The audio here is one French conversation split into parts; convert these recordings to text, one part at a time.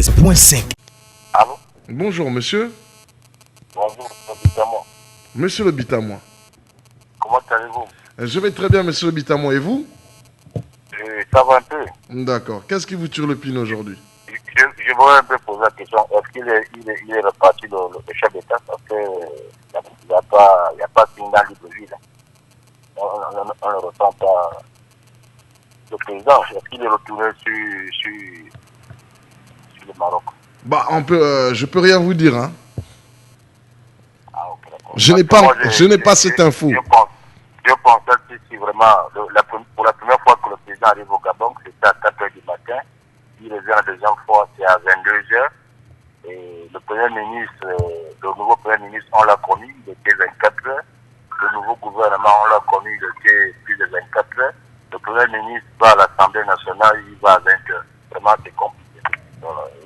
93.5. Allô? Bonjour monsieur. Bonjour, évidemment. Monsieur le Bitamois. Comment allez-vous? Je vais très bien monsieur le Bitamois et vous? Ça va un peu. D'accord. Qu'est-ce qui vous turlupine aujourd'hui? Je voudrais un peu poser la question. Est-ce qu'il est reparti le chef d'État? Parce qu'il n'y a pas de signal de vie. On ne ressent pas le président. Est-ce qu'il est retourné sur le Maroc? Bah, je peux rien vous dire, hein. Ah, ok, d'accord. Je n'ai pas cette info. Je pensais que si vraiment, pour la première fois que le président arrive au Gabon, c'était à 4 h du matin. Il revient la deuxième fois, c'est à 22 h. Et le nouveau premier ministre, on l'a connu, il était 24 h. Le nouveau gouvernement, on l'a connu, il était plus de 24 h. Le premier ministre va à l'Assemblée nationale, il va à 20 h. Vraiment, c'est compliqué.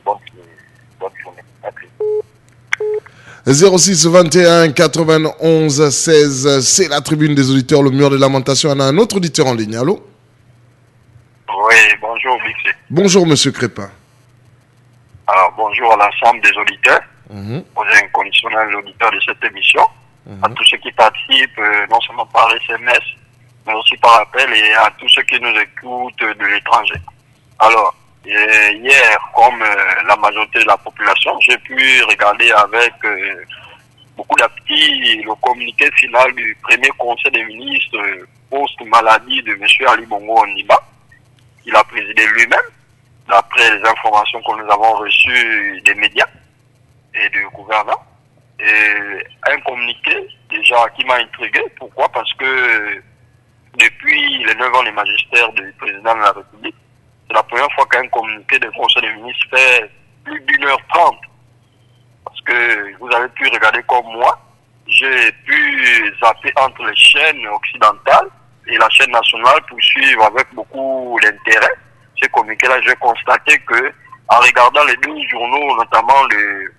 Bonne journée. Merci. 06 21 91 16, c'est la tribune des auditeurs, le mur de lamentation. On a un autre auditeur en ligne. Allô? Oui, bonjour Bixé. Bonjour monsieur Crépin. Alors bonjour à l'ensemble des auditeurs, aux inconditionnels auditeurs de cette émission, à tous ceux qui participent, non seulement par SMS, mais aussi par appel, et à tous ceux qui nous écoutent de l'étranger. Alors, hier, comme la majorité de la population, j'ai pu regarder avec beaucoup d'appétit le communiqué final du premier conseil des ministres post-maladie de M. Ali Bongo Ondimba. Il a présidé lui-même, d'après les informations que nous avons reçues des médias et du gouvernement. Et un communiqué déjà qui m'a intrigué. Pourquoi? Parce que depuis les 9 ans de magistère du président de la République, c'est la première fois qu'un communiqué de conseil des ministres fait plus d'1 h 30. Parce que vous avez pu regarder comme moi, j'ai pu zapper entre les chaînes occidentales et la chaîne nationale pour suivre avec beaucoup d'intérêt ce communiqué-là. J'ai constaté que, en regardant les deux journaux, notamment le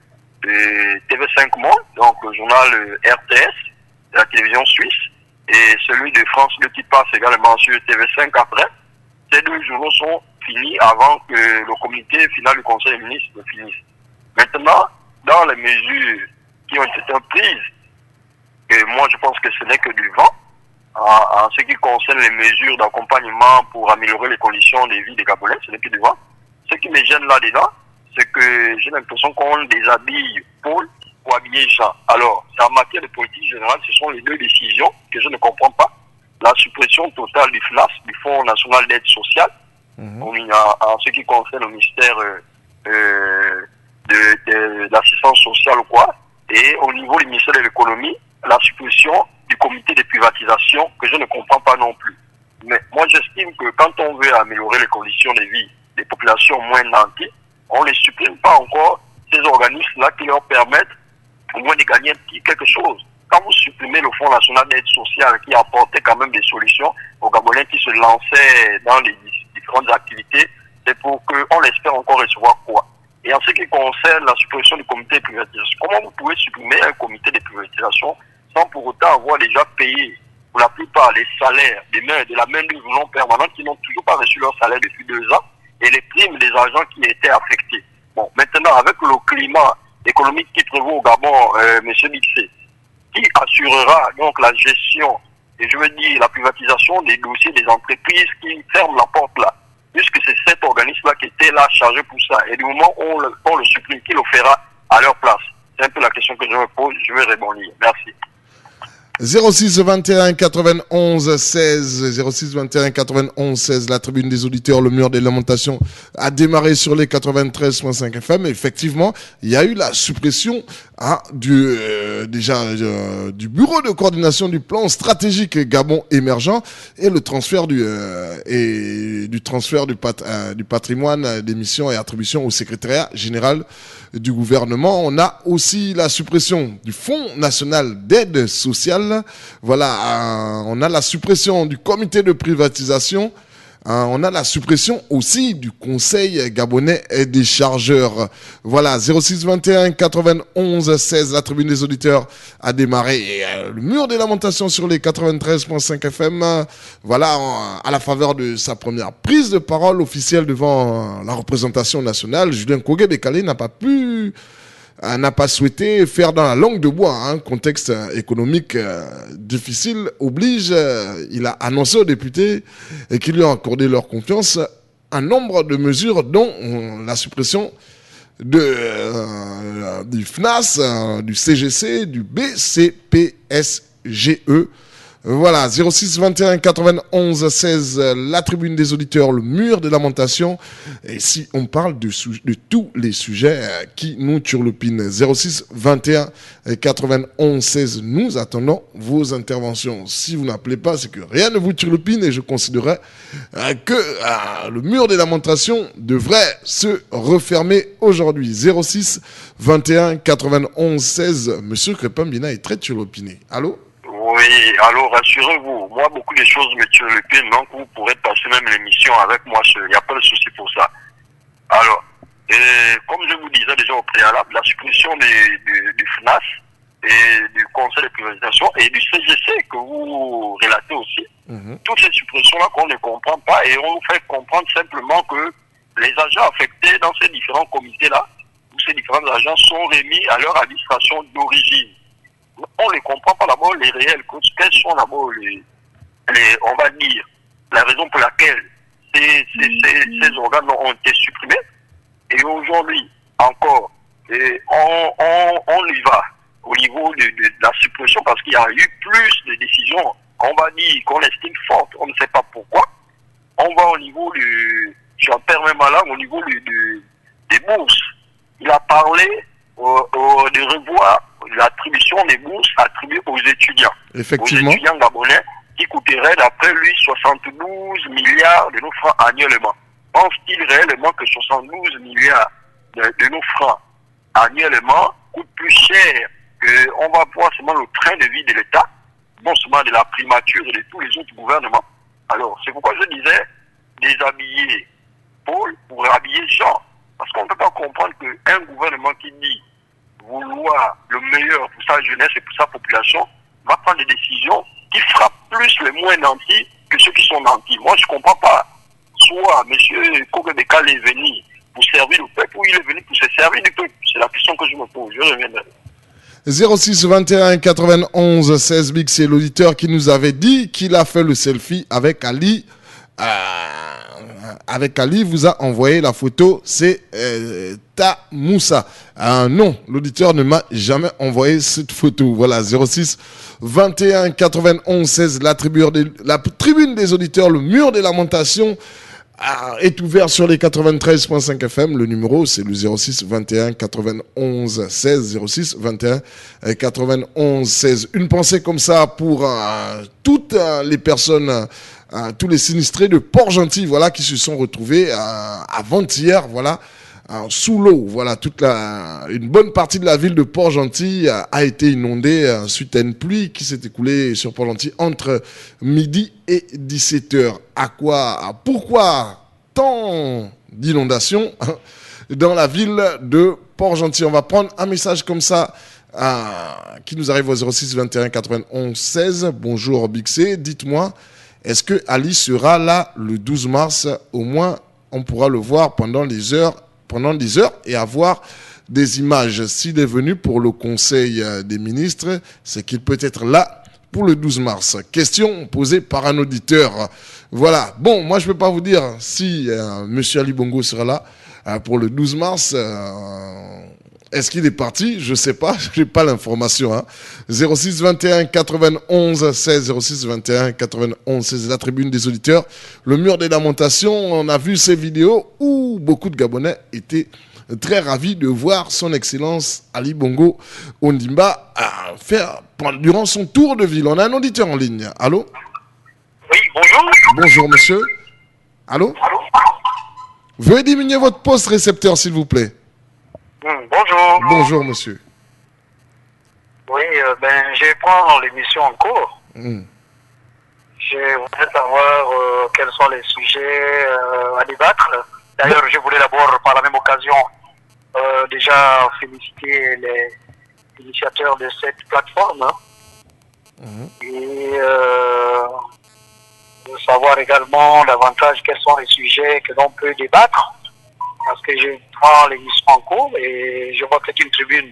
TV5 Monde, donc le journal RTS de la télévision suisse, et celui de France 2 qui passe également sur TV5 après, ces deux journaux sont finis avant que le communiqué final du Conseil des ministres ne finisse. Maintenant, dans les mesures qui ont été prises, et moi je pense que ce n'est que du vent, en ce qui concerne les mesures d'accompagnement pour améliorer les conditions de vie des Gabonais, ce n'est que du vent. Ce qui me gêne là-dedans, c'est que j'ai l'impression qu'on déshabille Paul pour habiller Jean. Alors, en matière de politique générale, ce sont les deux décisions que je ne comprends pas. La suppression totale du FNAS, du Fonds national d'aide sociale, en ce qui concerne le ministère de l'assistance sociale ou quoi, et au niveau du ministère de l'économie, la suppression du comité de privatisation que je ne comprends pas non plus. Mais moi j'estime que quand on veut améliorer les conditions de vie des populations moins nanties, on ne les supprime pas encore ces organismes-là qui leur permettent au moins de gagner quelque chose. Quand vous supprimez le Fonds national d'aide sociale qui apportait quand même des solutions aux Gabonais qui se lançaient dans les différentes activités, c'est pour qu'on espère encore recevoir quoi? Et en ce qui concerne la suppression du comité de privatisation, comment vous pouvez supprimer un comité de privatisation sans pour autant avoir déjà payé pour la plupart les salaires de la main-d'œuvre non permanente qui n'ont toujours pas reçu leur salaire depuis 2 ans et les primes des agents qui étaient affectés? Bon, maintenant, avec le climat économique qui prévaut au Gabon, M. Bixé, qui assurera donc la gestion, et je veux dire la privatisation des dossiers des entreprises qui ferment la porte là, puisque c'est cet organisme-là qui était là chargé pour ça. Et du moment où on le supprime, qui le fera à leur place? C'est un peu la question que je me pose, je vais répondre. Merci. 06 21 91 16, 06 21 91 16, la tribune des auditeurs, le mur des lamentations a démarré sur les 93.5 FM. Effectivement, il y a eu la suppression du bureau de coordination du plan stratégique Gabon émergent et le transfert du patrimoine des missions et attributions au secrétariat général du gouvernement. On a aussi la suppression du Fonds national d'aide sociale. Voilà, on a la suppression du comité de privatisation. On a la suppression aussi du Conseil gabonais des chargeurs. Voilà, 06 21 91 16, la tribune des auditeurs a démarré. Et, le mur des lamentations sur les 93.5 FM. Voilà, à la faveur de sa première prise de parole officielle devant la représentation nationale, Julien Kogué-Bekale n'a pas souhaité faire dans la langue de bois. Contexte économique difficile oblige. Il a annoncé aux députés et qui lui ont accordé leur confiance un nombre de mesures dont la suppression du FNAS, du CGC, du BCPSGE. Voilà, 06 21 91 16, la tribune des auditeurs, le mur des lamentations. Et si on parle de tous les sujets qui nous turlupinent, 06 21 91 16, nous attendons vos interventions. Si vous n'appelez pas, c'est que rien ne vous turlupine et je considérerais que le mur des lamentations devrait se refermer aujourd'hui. 06 21 91 16, Monsieur Crépin-Bina est très turlupiné. Allô? Oui, alors rassurez-vous, moi beaucoup de choses me turlupinent, donc vous pourrez passer même l'émission avec moi seul, il n'y a pas de souci pour ça. Alors, comme je vous disais déjà au préalable, la suppression du FNAS et du Conseil de privatisation et du CGC que vous relatez aussi, toutes ces suppressions-là qu'on ne comprend pas et on nous fait comprendre simplement que les agents affectés dans ces différents comités-là, ou ces différents agents sont remis à leur administration d'origine. On ne comprend pas d'abord les réelles causes. Quelles sont d'abord on va dire, la raison pour laquelle ces organes ont été supprimés. Et aujourd'hui, encore, on y va au niveau de la suppression parce qu'il y a eu plus de décisions, on va dire, qu'on estime fortes. On ne sait pas pourquoi. On va au niveau j'en perds même là, au niveau des bourses. Il a parlé de revoir l'attribution des bourses attribuées aux étudiants. Effectivement. Aux étudiants gabonais qui coûteraient d'après lui 72 milliards de nos francs annuellement. Pense-t-il réellement que 72 milliards de nos francs annuellement coûtent plus cher qu'on va voir seulement le train de vie de l'État, non seulement de la primature et de tous les autres gouvernements? Alors, c'est pourquoi je disais déshabiller Paul pour habiller Jean. Parce qu'on ne peut pas comprendre qu'un gouvernement qui dit vouloir le meilleur pour sa jeunesse et pour sa population va prendre des décisions qui frappent plus les moins nantis que ceux qui sont nantis. Moi, je ne comprends pas. Soit M. Kogué-Bekale est venu pour servir le peuple ou il est venu pour se servir du peuple. C'est la question que je me pose. Je reviendrai. 06 21 91 16 Big, c'est l'auditeur qui nous avait dit qu'il a fait le selfie avec Ali. Avec Ali, vous a envoyé la photo, c'est Tamoussa. Non, l'auditeur ne m'a jamais envoyé cette photo. Voilà, 06 21 91 16, la tribune des auditeurs, le mur des lamentations est ouvert sur les 93.5 FM. Le numéro, c'est le 06 21 91 16, 06 21 91 16. Une pensée comme ça pour toutes les personnes, tous les sinistrés de Port-Gentil, voilà, qui se sont retrouvés avant-hier, voilà, sous l'eau. Voilà, une bonne partie de la ville de Port-Gentil a été inondée suite à une pluie qui s'est écoulée sur Port-Gentil entre midi et 17h. Pourquoi tant d'inondations dans la ville de Port-Gentil? On va prendre un message comme ça qui nous arrive au 06 21 91 16. Bonjour Bixé, dites-moi, est-ce que Ali sera là le 12 mars? Au moins, on pourra le voir pendant des heures et avoir des images. S'il est venu pour le Conseil des ministres, c'est qu'il peut être là pour le 12 mars. Question posée par un auditeur. Voilà. Bon, moi, je ne peux pas vous dire si M. Ali Bongo sera là pour le 12 mars. Est-ce qu'il est parti? Je ne sais pas. Je n'ai pas l'information. 06 21 91 16. 06 21 91 16. La tribune des auditeurs. Le mur des lamentations. On a vu ces vidéos où beaucoup de Gabonais étaient très ravis de voir son Excellence Ali Bongo Ondimba faire durant son tour de ville. On a un auditeur en ligne. Allô? Oui, bonjour. Bonjour, monsieur. Allô? Veuillez diminuer votre poste récepteur, s'il vous plaît. Bonjour. Bonjour, monsieur. Oui, je prends l'émission en cours. Je voudrais savoir quels sont les sujets à débattre. D'ailleurs, je voulais d'abord, par la même occasion, déjà féliciter les initiateurs de cette plateforme. Et savoir également davantage quels sont les sujets que l'on peut débattre. Parce que je prends l'émission en cours et je vois que c'est une tribune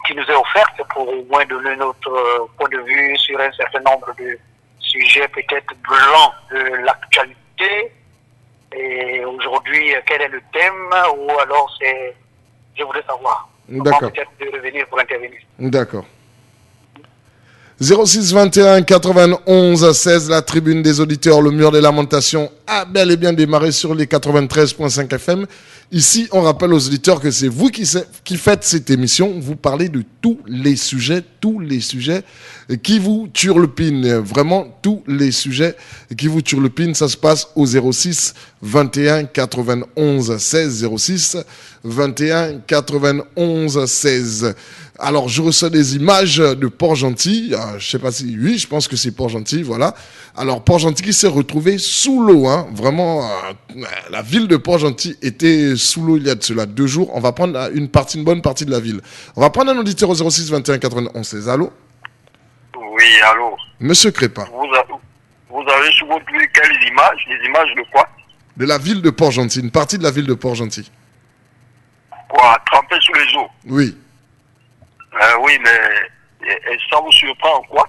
qui nous est offerte pour au moins donner notre point de vue sur un certain nombre de sujets peut-être blancs de l'actualité. Et aujourd'hui, quel est le thème ou alors c'est... Je voudrais savoir. D'accord. Peut-être de revenir pour intervenir. D'accord. 06 21 91 16, la tribune des auditeurs, le mur des lamentations a bel et bien démarré sur les 93.5 FM. Ici, on rappelle aux auditeurs que c'est vous qui faites cette émission. Vous parlez de tous les sujets qui vous turlupinent. Vraiment, tous les sujets qui vous turlupinent. Ça se passe au 06 21 91 16, 06 21 91 16. Alors, je reçois des images de Port-Gentil. Je sais pas si... Oui, je pense que c'est Port-Gentil, voilà. Alors, Port-Gentil qui s'est retrouvé sous l'eau. Hein. Vraiment, la ville de Port-Gentil était sous l'eau il y a de cela 2 jours. On va prendre une bonne partie de la ville. On va prendre un auditeur au 06 21 91 16. Allô? Oui, allô. Monsieur Crépin. Vous avez sur votre vue quelles images? Les images de quoi? De la ville de Port-Gentil, une partie de la ville de Port-Gentil. Quoi? Trempé sous les eaux? Oui. Oui, mais et ça vous surprend en quoi?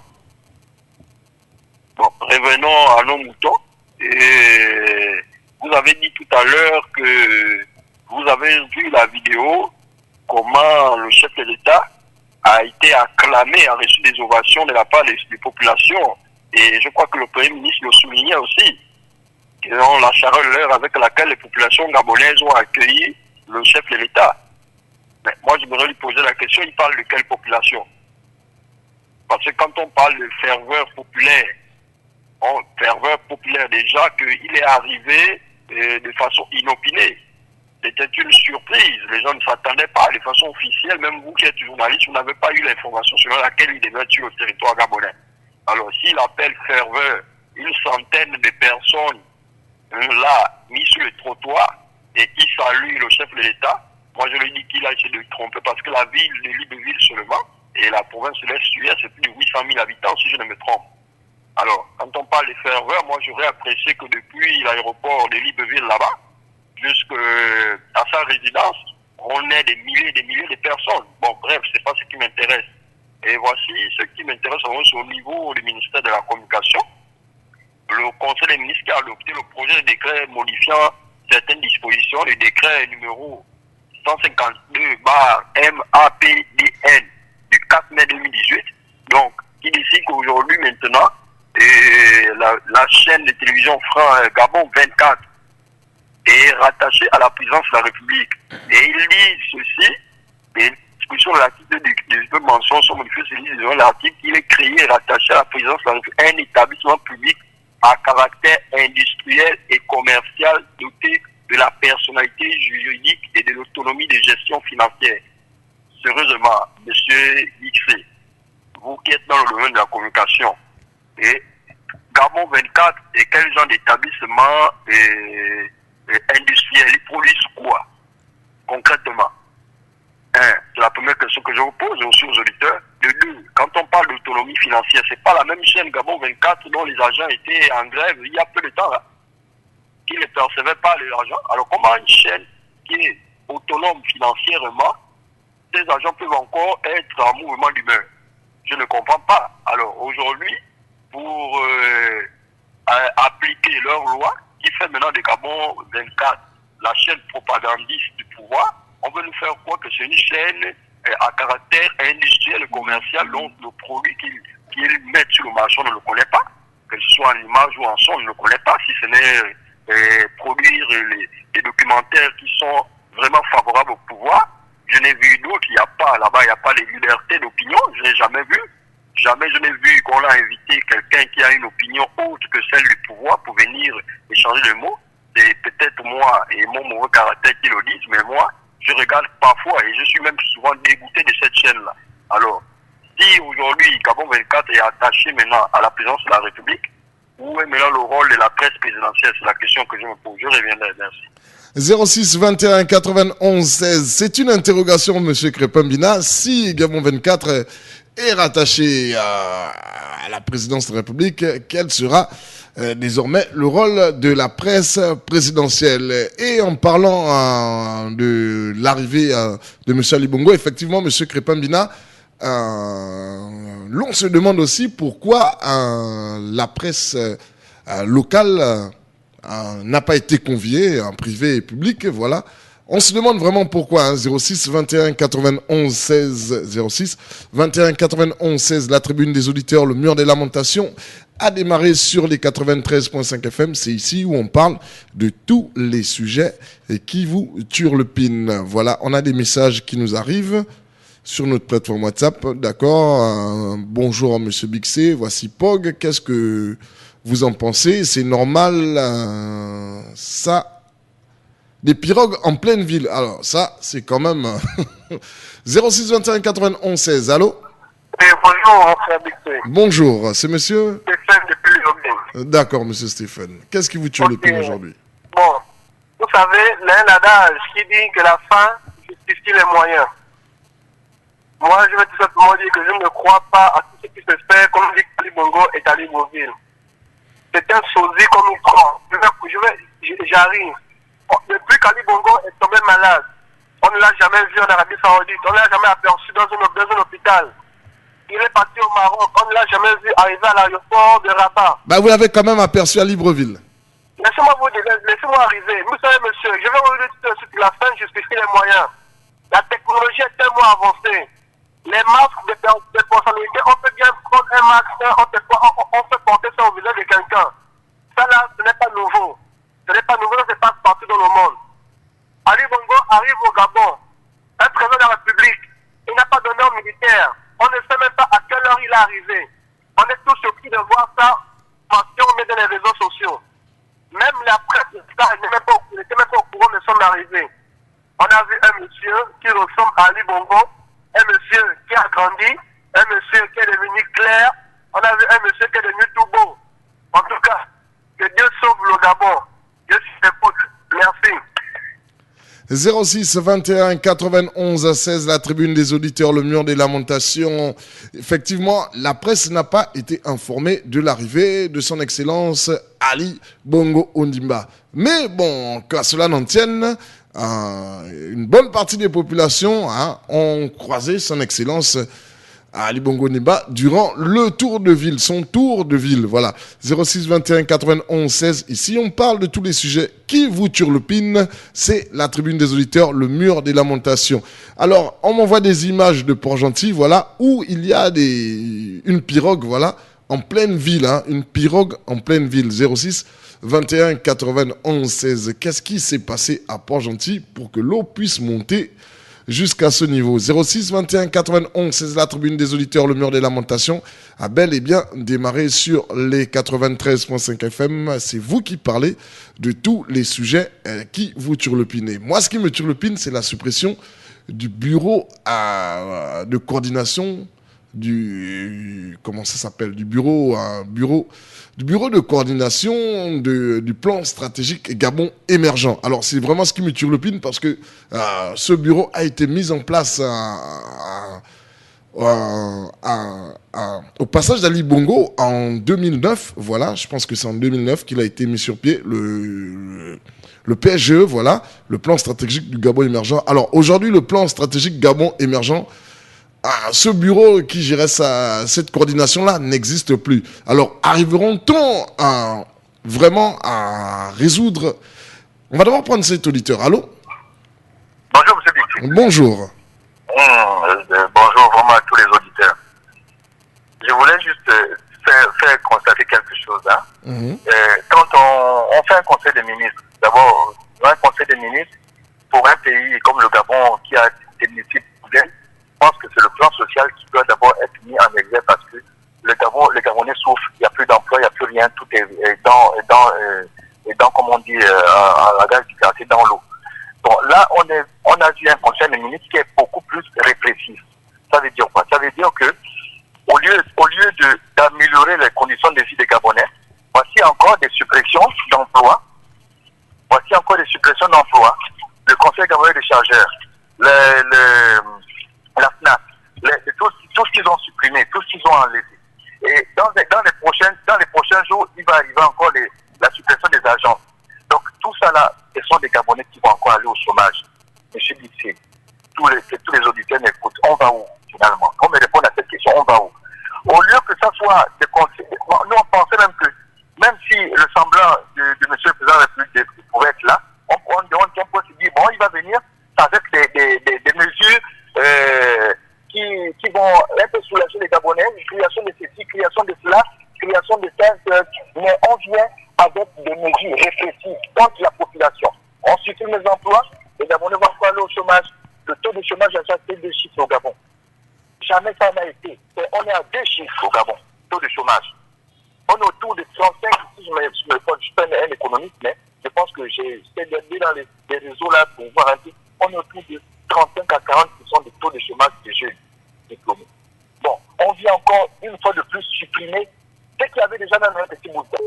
Bon, revenons à nos moutons. Et vous avez dit tout à l'heure que vous avez vu la vidéo, comment le chef de l'État a été acclamé, a reçu des ovations de la part des populations. Et je crois que le Premier ministre le soulignait aussi, dans la chaleur avec laquelle les populations gabonaises ont accueilli le chef de l'État. Mais moi, je voudrais lui poser la question, il parle de quelle population? Parce que quand on parle de ferveur populaire déjà, qu'il est arrivé de façon inopinée. C'était une surprise, les gens ne s'attendaient pas de façon officielle, même vous qui êtes journaliste, vous n'avez pas eu l'information selon laquelle il devait être sur le territoire gabonais. Alors, s'il appelle ferveur une centaine de personnes là, mis sur le trottoir, et qui salue le chef de l'État, moi je lui dis qu'il a essayé de tromper parce que la ville de Libreville seulement, et la province de l'Est-Ouest, c'est plus de 800 000 habitants si je ne me trompe. Alors, quand on parle de ferveur, moi j'aurais apprécié que depuis l'aéroport de Libreville là-bas, jusqu'à sa résidence, on ait des milliers de personnes. Bon, bref, c'est pas ce qui m'intéresse. Et voici ce qui m'intéresse, c'est au niveau du ministère de la Communication. Le Conseil des ministres qui a adopté le projet de décret modifiant certaines dispositions, le décret numéro 152/MAPDN du 4 mai 2018, donc qui décide qu'aujourd'hui maintenant, la chaîne de télévision Gabon 24 est rattachée à la présidence de la République. Et il dit ceci, et discussion de l'article de mention sur l'article, il est créé et rattaché à la présidence de la République un établissement public à caractère industriel et commercial doté de la personnalité juridique et de l'autonomie de gestion financière. Sérieusement, monsieur Xé, vous qui êtes dans le domaine de la communication, et Gabon 24 et quel genre d'établissement industriel, ils produisent quoi concrètement? C'est la première question que je vous pose aussi aux auditeurs. De deux, quand on parle d'autonomie financière, c'est pas la même chaîne Gabon 24 dont les agents étaient en grève il y a peu de temps là, qui ne percevaient pas l'argent. Alors comment une chaîne qui est autonome financièrement, ces agents peuvent encore être en mouvement d'humeur? Je ne comprends pas. Alors aujourd'hui, pour appliquer leur loi, qui fait maintenant de Gabon 24 la chaîne propagandiste du pouvoir, on veut nous faire croire que c'est une chaîne à caractère industriel et commercial, donc le produit qu'ils mettent sur le marché, on ne le connaît pas, que ce soit en image ou en son, on ne le connaît pas, si ce n'est produire les documentaires qui sont vraiment favorables au pouvoir. Je n'ai vu d'autres, il n'y a pas, là-bas, il n'y a pas de liberté d'opinion, je n'ai jamais vu. Jamais je n'ai vu qu'on a invité quelqu'un qui a une opinion autre que celle du pouvoir pour venir échanger des mots. C'est peut-être moi et mon mauvais caractère qui le disent, mais moi, je regarde parfois et je suis même souvent dégoûté de cette chaîne-là. Alors, si aujourd'hui Gabon 24 est attaché maintenant à la présidence de la République, où est maintenant le rôle de la presse présidentielle? C'est la question que je me pose. Je reviendrai, merci. 06 21 91 16. C'est une interrogation, monsieur Crépin-Bina. Si Gabon 24 est rattaché à la présidence de la République, quel sera désormais le rôle de la presse présidentielle? Et en parlant de l'arrivée de monsieur Ali Bongo, effectivement, monsieur Crépin-Bina, l'on se demande aussi pourquoi la presse locale n'a pas été conviée en privé et public, voilà. On se demande vraiment pourquoi, hein. 06 21 91 16 06 21 91 16, la tribune des auditeurs, le mur des lamentations a démarré sur les 93.5 FM. C'est ici où on parle de tous les sujets qui vous turlupinent. Voilà, on a des messages qui nous arrivent sur notre plateforme WhatsApp, d'accord. Bonjour à monsieur Bixé, voici Pog, qu'est-ce que vous en pensez? C'est normal, ça, des pirogues en pleine ville. Alors ça, c'est quand même 06 21 91 16, allô? Bonjour, mon frère Bixé. Bonjour, c'est monsieur Stéphane depuis Lyon. D'accord, monsieur Stéphane. Qu'est-ce qui vous turlupine aujourd'hui? Bon, vous savez, il y a un adage qui dit que la fin justifie les moyens. Moi, je vais tout simplement dire que je ne crois pas à tout ce qui se fait, comme dit Ali Bongo est à Libreville. C'est un sosie qu'on nous prend. J'arrive. Depuis qu'Ali Bongo est tombé malade, on ne l'a jamais vu en Arabie Saoudite, on ne l'a jamais aperçu dans un hôpital. Il est parti au Maroc, on ne l'a jamais vu arriver à l'aéroport de Rabat. Bah, vous l'avez quand même aperçu à Libreville. Laissez-moi arriver. Vous savez, monsieur, je vais vous dire tout de suite, la fin justifie les moyens. La technologie est tellement avancée. Les masques de personnalité, on peut bien prendre un masque, on peut porter ça au visage de quelqu'un. Ça là, ce n'est pas nouveau. Ce n'est pas nouveau, ça se passe partout dans le monde. Ali Bongo arrive au Gabon, un président de la République. Il n'a pas d'honneur militaire. On ne sait même pas à quelle heure il est arrivé. On est tous surpris de voir ça parce qu'on met dans les réseaux sociaux. Même la presse, n'était même pas au courant de son arrivée. On a vu un monsieur qui ressemble à Ali Bongo, un monsieur qui a grandi, un monsieur qui est devenu clair, on a vu un monsieur qui est devenu tout beau. En tout cas, que Dieu sauve le Gabon. Dieu s'écoute. Merci. 06 21 91 16, la tribune des auditeurs, le mur des lamentations. Effectivement, la presse n'a pas été informée de l'arrivée de son excellence Ali Bongo Ondimba. Mais bon, qu'à cela n'en tienne, une bonne partie des populations ont croisé son excellence Ali Bongo Ondimba durant le tour de ville, son tour de ville. Voilà, 06 21 91 16. Ici, on parle de tous les sujets qui vous turlupinent. C'est la tribune des auditeurs, le mur des lamentations. Alors, on m'envoie des images de Port-Gentil, voilà, où il y a une pirogue, voilà, en pleine ville, une pirogue en pleine ville. 06 21 91 16. Qu'est-ce qui s'est passé à Port-Gentil pour que l'eau puisse monter jusqu'à ce niveau? 06 21 91 16, la tribune des auditeurs, le mur des lamentations a bel et bien démarré sur les 93.5 FM. C'est vous qui parlez de tous les sujets qui vous turlupinent. Moi, ce qui me turlupine, c'est la suppression du bureau de coordination du bureau de coordination du plan stratégique Gabon émergent. Alors c'est vraiment ce qui me turlupine parce que ce bureau a été mis en place au passage d'Ali Bongo en 2009. Voilà, je pense que c'est en 2009 qu'il a été mis sur pied le PSGE, voilà, le plan stratégique du Gabon émergent. Alors aujourd'hui, le plan stratégique Gabon émergent, ce bureau qui gérait cette coordination-là n'existe plus. Alors, arriveront-on vraiment à résoudre... On va d'abord prendre cet auditeur. Allô? Bonjour, M. Bixi. Bonjour. Bonjour vraiment à tous les auditeurs. Je voulais juste faire constater quelque chose. Quand on fait un conseil des ministres, d'abord, un conseil des ministres pour un pays comme le Gabon qui a des multiples problèmes, je pense que c'est le plan social qui doit d'abord être mis en exergue parce que les Gabonais souffrent, il n'y a plus d'emploi, il n'y a plus rien, tout est dans comme on dit, à la gare du quartier, dans l'eau. Bon, là, on a vu un conseil des ministres qui est beaucoup plus répressif. Ça veut dire quoi? Ça veut dire que d'améliorer les conditions de vie des Gabonais, voici encore des suppressions d'emplois. Voici encore des suppressions d'emplois. Le Conseil gabonais des chargeurs, la FNAC, tout ce qu'ils ont supprimé, tout ce qu'ils ont enlevé. Et dans les prochains jours, il va arriver encore la suppression des agences. Donc tout ça là, ce sont des Gabonais qui vont encore aller au chômage. Monsieur Bixé, tous les auditeurs m'écoutent, on va où finalement? On me répond à cette question, on va où? Au lieu que ça soit des conseils, nous on pensait même que, même si le semblant de monsieur le président de la République pouvait être là, on peut se dire, bon, il va venir avec des mesures qui vont un peu soulager les Gabonais, création de ceci, création de cela, création de ça, mais on vient avec des mesures réfléchies contre la population. On supprime les emplois, les Gabonais vont pas aller au chômage. Le taux de chômage a été 2 chiffres au Gabon. Jamais ça n'a été. On est à 2 chiffres au Gabon, taux de chômage. On est autour de 35, si je suis pas un économiste, mais je pense que j'ai regardé dans les réseaux là pour voir un peu, on est autour de 35 à 40% de taux de chômage des jeunes diplômés. Bon, on vient encore une fois de plus supprimer ce qu'il y avait déjà dans un petit bout de temps.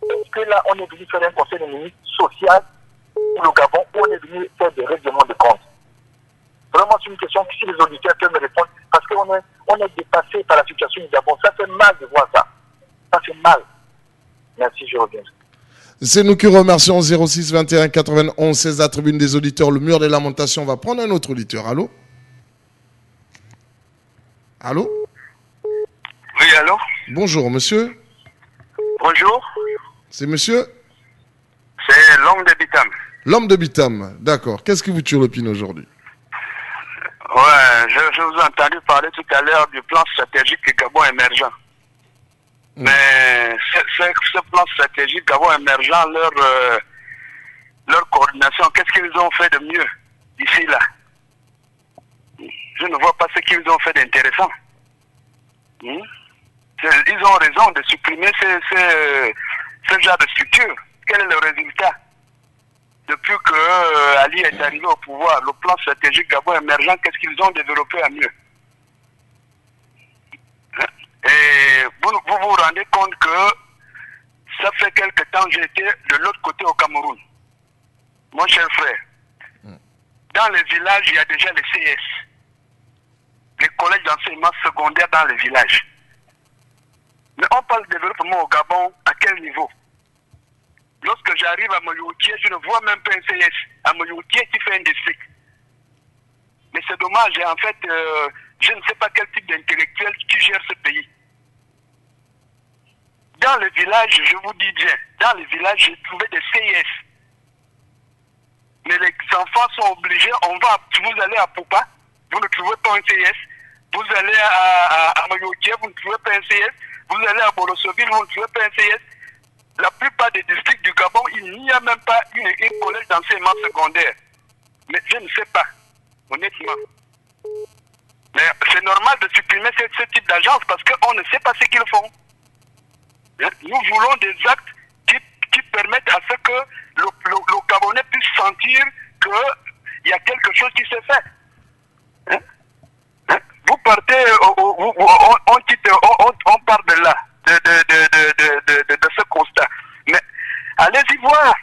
Parce que là, on est venu faire un conseil de ministres social pour le Gabon, où on est venu faire des règlements de compte. Vraiment, c'est une question que si les auditeurs peuvent me répondre, parce qu'on est dépassé par la situation du Gabon. Ça fait mal de voir ça. Ça fait mal. Merci, je reviens. C'est nous qui remercions 06 21 91 16, la tribune des auditeurs, le mur des lamentations. On va prendre un autre auditeur. Allô? Allô? Oui, allô? Bonjour, monsieur. Bonjour. C'est monsieur? C'est l'homme de Bitam. L'homme de Bitam, d'accord. Qu'est-ce qui vous turlupine aujourd'hui? Ouais, je vous ai entendu parler tout à l'heure du plan stratégique du Gabon émergent. Mais ce plan stratégique Gabon émergent, leur coordination, qu'est-ce qu'ils ont fait de mieux ici, là? Je ne vois pas ce qu'ils ont fait d'intéressant. Ils ont raison de supprimer ce genre de structure. Quel est le résultat? Depuis que Ali est arrivé au pouvoir, le plan stratégique Gabon émergent, qu'est-ce qu'ils ont développé à mieux? Et vous vous rendez compte que ça fait quelque temps que j'étais de l'autre côté au Cameroun. Mon cher frère, dans les villages, il y a déjà les CS, les collèges d'enseignement secondaire dans les villages. Mais on parle de développement au Gabon, à quel niveau? Lorsque j'arrive à Moyoutier, je ne vois même pas un CS. À Moyoutier, qui fait un district. Mais c'est dommage, et en fait, je ne sais pas quel type d'intellectuel qui gère ce pays. Dans les villages, je vous dis bien, dans les villages, j'ai trouvé des CIS. Mais les enfants sont obligés, vous allez à Poupa, vous ne trouvez pas un CIS. Vous allez à Moyoutier, vous ne trouvez pas un CIS. Vous allez à Borosoville, vous ne trouvez pas un CIS. La plupart des districts du Gabon, il n'y a même pas une collège d'enseignement secondaire. Mais je ne sais pas, honnêtement. Mais c'est normal de supprimer ce type d'agence parce qu'on ne sait pas ce qu'ils font. Nous voulons des actes qui permettent à ce que le Gabonais puisse sentir qu'il y a quelque chose qui se fait. Vous partez, on part de là, de ce constat. Mais allez-y voir.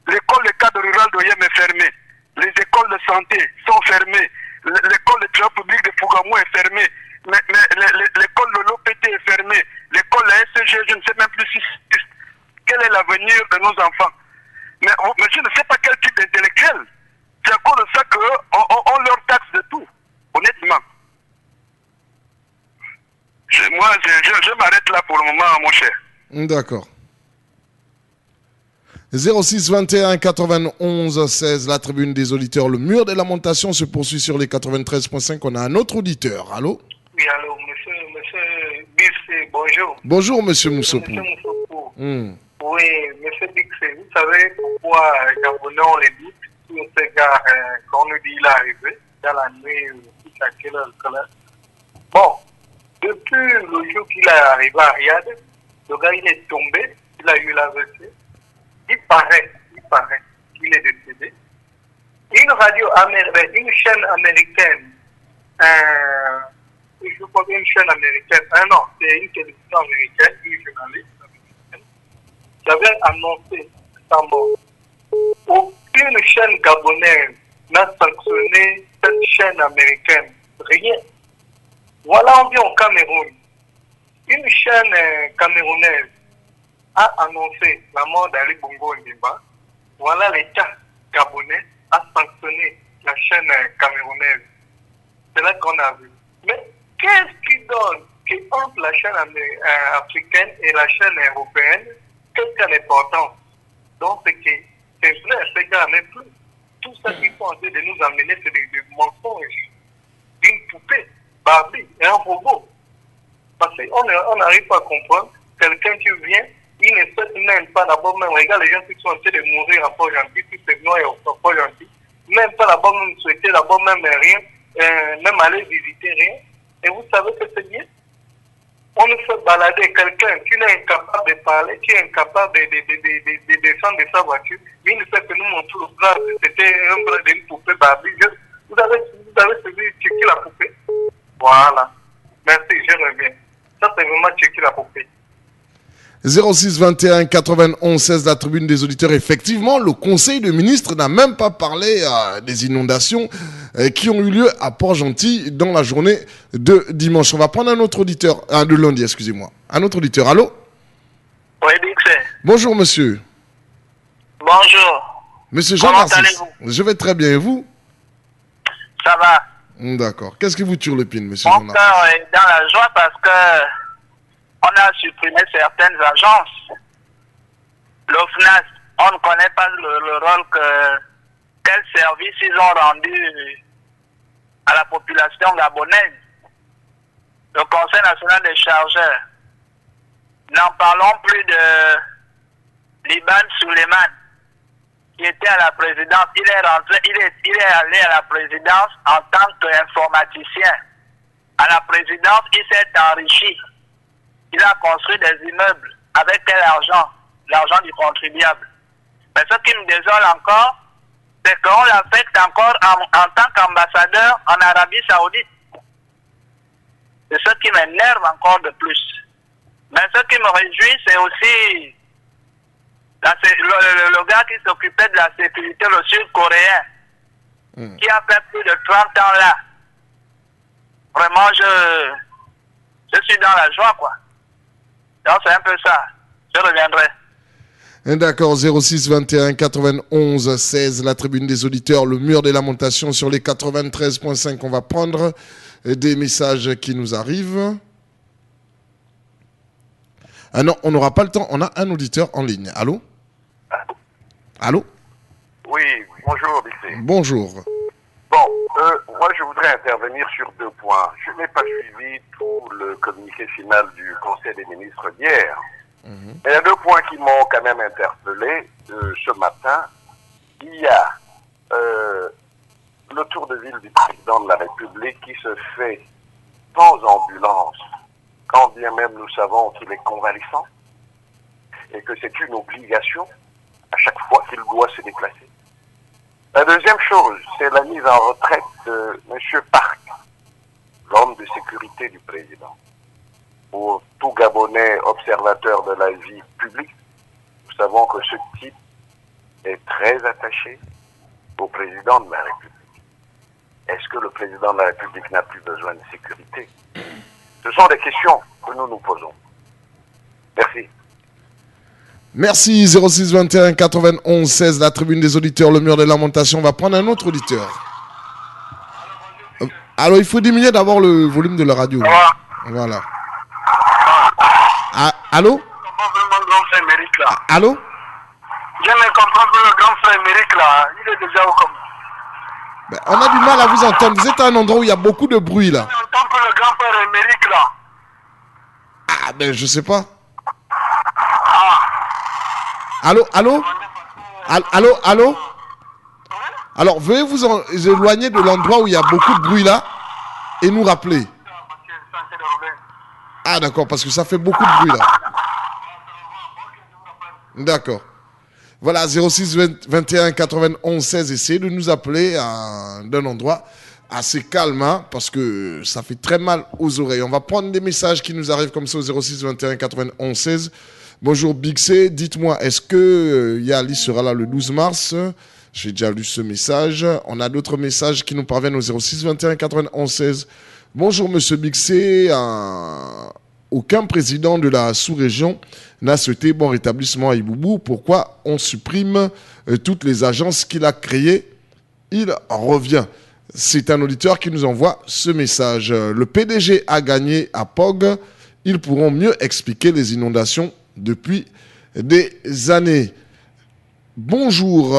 L'école de cadre rural d'Oyem est fermée. Les écoles de santé sont fermées. L'école de travail public de Fougamou est fermée. Mais l'école de l'OPT est fermée. L'école de la SCG, je ne sais même plus si existe. Quel est l'avenir de nos enfants? Mais je ne sais pas quel type d'intellectuel. C'est à cause de ça qu'on leur taxe de tout, honnêtement. Je m'arrête là pour le moment, mon cher. D'accord. 06 21 91 16, la tribune des auditeurs. Le mur des lamentations se poursuit sur les 93.5. On a un autre auditeur. Allô? Oui, allô, monsieur Bixé, bonjour. Bonjour, monsieur Moussopou. Monsieur Moussopou. Oui, monsieur Bixé, vous savez pourquoi les Gabonais ont les doutes sur ce gars qu'on nous dit il est arrivé dans la nuit, à quelle heure? Bon, depuis le jour qu'il est arrivé à Riyad, le gars il est tombé, il a eu l'AVC. Il paraît qu'il est décédé. Une chaîne américaine, je fois une chaîne américaine, non, c'est une télévision américaine, une journaliste américaine, qui avait annoncé sa mort. Aucune chaîne gabonaise n'a sanctionné cette chaîne américaine. Rien. Voilà, on vient au Cameroun. Une chaîne camerounaise a annoncé la mort d'Ali Bongo Ndimba. Voilà, l'État gabonais a sanctionné la chaîne camerounaise. C'est là qu'on a vu. Mais qu'est-ce qui donne qu'entre la chaîne africaine et la chaîne européenne, qu'est-ce qu'il y a d'important? Donc, c'est vrai, c'est qu'il n'y en a plus. Tout ça qu'ils sont en train de nous amener, c'est des mensonges d'une poupée, Barbie, et un robot. Parce qu'on n'arrive pas à comprendre quelqu'un qui vient, il ne souhaite même pas d'abord même, regarde les gens qui sont en train de mourir à Port-Gentil, tous ces noirs à Port-Gentil, même pas d'abord même souhaiter d'abord même rien, même aller visiter rien. Et vous savez que c'est bien. On nous fait balader quelqu'un qui est incapable de parler, qui est incapable de descendre de sa voiture, mais il ne fait que nous montrer le bras, c'était un bras d'une poupée Barbie. Vous avez checké la poupée. Voilà. Merci, je reviens. Ça, c'est vraiment checker la poupée. 06 21 91 16, la tribune des auditeurs. Effectivement, le Conseil de ministres n'a même pas parlé des inondations qui ont eu lieu à Port-Gentil dans la journée de dimanche. On va prendre un autre auditeur, de lundi, excusez-moi. Un autre auditeur, allô? Oui, Dixon. Bonjour, monsieur. Bonjour. Monsieur Jean-Narcisse. Je vais très bien, et vous? Ça va. D'accord. Qu'est-ce qui vous turlupine, monsieur Mon Jean-Narcisse? cœur est dans la joie parce que on a supprimé certaines agences. L'OFNAS, on ne connaît pas le rôle quel service ils ont rendu à la population gabonaise. Le Conseil national des chargeurs. N'en parlons plus de Liban Suleiman, qui était à la présidence. Il est allé à la présidence en tant qu'informaticien. À la présidence, il s'est enrichi. Il a construit des immeubles. Avec quel argent? L'argent du contribuable. Mais ce qui me désole encore, c'est qu'on l'affecte encore en tant qu'ambassadeur en Arabie Saoudite. C'est ce qui m'énerve encore de plus. Mais ce qui me réjouit, c'est aussi le gars qui s'occupait de la sécurité, le Sud-Coréen, qui a fait plus de 30 ans là. Vraiment, je suis dans la joie, quoi. Donc, c'est un peu ça. Je reviendrai. D'accord, 06 21 91 16, la tribune des auditeurs, le mur des lamentations sur les 93.5. On va prendre des messages qui nous arrivent. Ah non, on n'aura pas le temps. On a un auditeur en ligne. Allô? Allô? Oui, bonjour, Dixé. Bonjour. Bon, moi je voudrais intervenir sur 2 points. Je n'ai pas suivi tout le communiqué final du Conseil des ministres d'hier. Il y a 2 points qui m'ont quand même interpellé ce matin. Il y a le tour de ville du président de la République qui se fait sans ambulance, quand bien même nous savons qu'il est convalescent et que c'est une obligation à chaque fois qu'il doit se déplacer. La deuxième chose, c'est la mise en retraite de M. Park, l'homme de sécurité du président. Pour tout Gabonais observateur de la vie publique, nous savons que ce type est très attaché au président de la République. Est-ce que le président de la République n'a plus besoin de sécurité? Ce sont des questions que nous nous posons. Merci. Merci, 06 21 91 16, la tribune des auditeurs, le mur des lamentations. On va prendre un autre auditeur. Alors, il faut diminuer d'abord le volume de la radio. Voilà. Ah, allô? Allô? Je ne comprends plus le grand frère Méric là. Il est déjà où comme? Ben, on a du mal à vous entendre. Vous êtes à un endroit où il y a beaucoup de bruit là. Je n'entends plus le grand frère Méric là. Ah ben je sais pas. Allô, allô? Allô, allô? Alors veuillez vous éloigner de l'endroit où il y a beaucoup de bruit là et nous rappeler. Ah d'accord, parce que ça fait beaucoup de bruit là. D'accord. Voilà, 06 21 91 16, essayez de nous appeler d'un endroit assez calme, hein, parce que ça fait très mal aux oreilles. On va prendre des messages qui nous arrivent comme ça au 06 21 91 16. Bonjour Big C, dites-moi, est-ce que Yali sera là le 12 mars? J'ai déjà lu ce message. On a d'autres messages qui nous parviennent au 06 21 91 16. Bonjour Monsieur Big C, aucun président de la sous-région n'a souhaité bon rétablissement à Iboubou. Pourquoi on supprime toutes les agences qu'il a créées? Il revient. C'est un auditeur qui nous envoie ce message. Le PDG a gagné à POG. Ils pourront mieux expliquer les inondations depuis des années. Bonjour.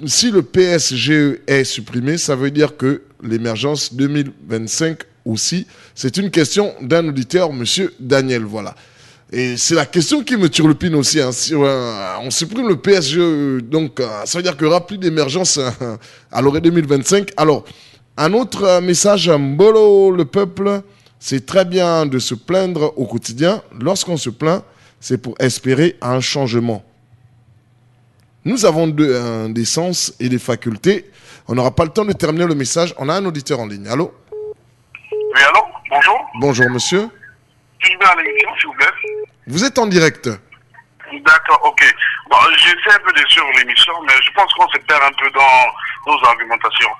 Si le PSGE est supprimé, ça veut dire que l'émergence 2025 aussi. C'est une question d'un auditeur, Monsieur Daniel. Voilà. Et c'est la question qui me turlupine aussi. Hein. Si on supprime le PSG, donc ça veut dire qu'il n'y aura plus d'émergence à l'orée 2025. Alors, un autre message, Mbolo, le peuple, c'est très bien de se plaindre au quotidien. Lorsqu'on se plaint, c'est pour espérer un changement. Nous avons des sens et des facultés. On n'aura pas le temps de terminer le message. On a un auditeur en ligne. Allô? Oui, allô? Bonjour. Bonjour, monsieur. Je vais à l'émission, s'il vous plaît. Vous êtes en direct. D'accord, ok. Bon, j'essaie un peu de suivre l'émission, mais je pense qu'on se perd un peu dans nos argumentations.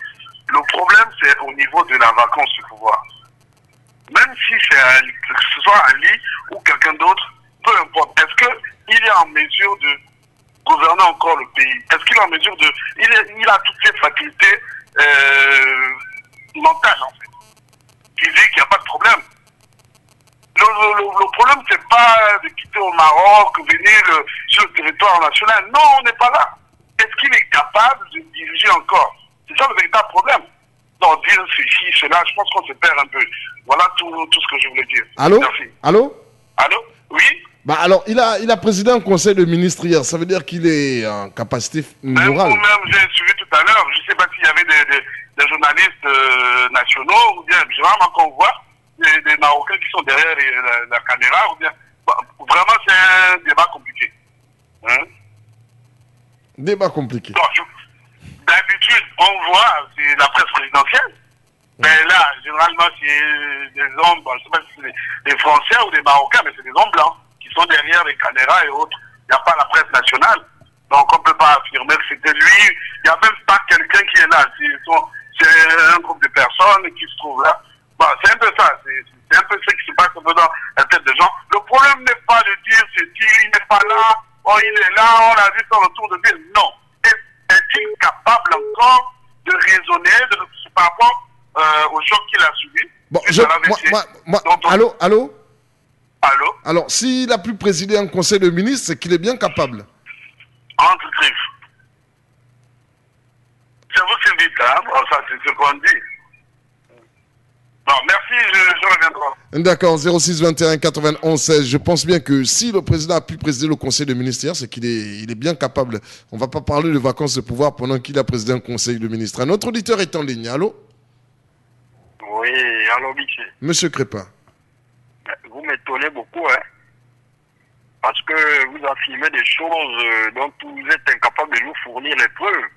Le problème, c'est au niveau de la vacance du pouvoir. Même si c'est que ce soit Ali ou quelqu'un d'autre, peu importe. Est-ce qu'il est en mesure de gouverner encore le pays? Est-ce qu'il est en mesure de... Il a toutes les facultés mentales, en fait. Physique, il n'y a pas de problème. Le problème, c'est pas de quitter au Maroc, venir sur le territoire national. Non, on n'est pas là. Est-ce qu'il est capable de diriger encore? C'est ça le véritable problème. Non, dire ceci, cela, je pense qu'on se perd un peu. Voilà tout ce que je voulais dire. Allô? Merci. Allô? Allô? Oui? Bah alors, il a présidé un conseil de ministres hier. Ça veut dire qu'il est en capacité morale. Même, j'ai suivi tout à l'heure. Je ne sais pas s'il y avait des journalistes nationaux ou bien, généralement, qu'on voit des Marocains qui sont derrière la caméra. Ou bien, vraiment, c'est un débat compliqué. Hein? Débat compliqué. D'habitude, on voit, c'est la presse présidentielle. Mais là, généralement, c'est des hommes, je ne sais pas si c'est des Français ou des Marocains, mais c'est des hommes blancs qui sont derrière les caméras et autres. Il n'y a pas la presse nationale. Donc, on ne peut pas affirmer que c'était lui. Il n'y a même pas quelqu'un qui est là. C'est un groupe de personnes qui se trouvent là. Bon, c'est un peu ça. C'est un peu ce qui se passe un peu dans la tête des gens. Le problème n'est pas de dire il n'est pas là, oh, il est là, on l'a vu sur le tour de ville. Non. Est-il capable encore de raisonner par rapport au choc qu'il a subi? Bon, allô? Alors, s'il a pu présider un conseil de ministres, c'est qu'il est bien capable. Entre griffes. C'est vous qui dites, hein? Bon, ça, c'est ce qu'on dit. Bon, merci, je reviendrai. D'accord, 06 21 91 16. Je pense bien que si le président a pu présider le conseil de ministres, c'est qu'il est bien capable. On ne va pas parler de vacances de pouvoir pendant qu'il a présidé un conseil de ministres. Un autre auditeur est en ligne. Allô? Oui, allô, Michel. Monsieur Crépin. Vous m'étonnez beaucoup, hein? Parce que vous affirmez des choses dont vous êtes incapable de nous fournir les preuves.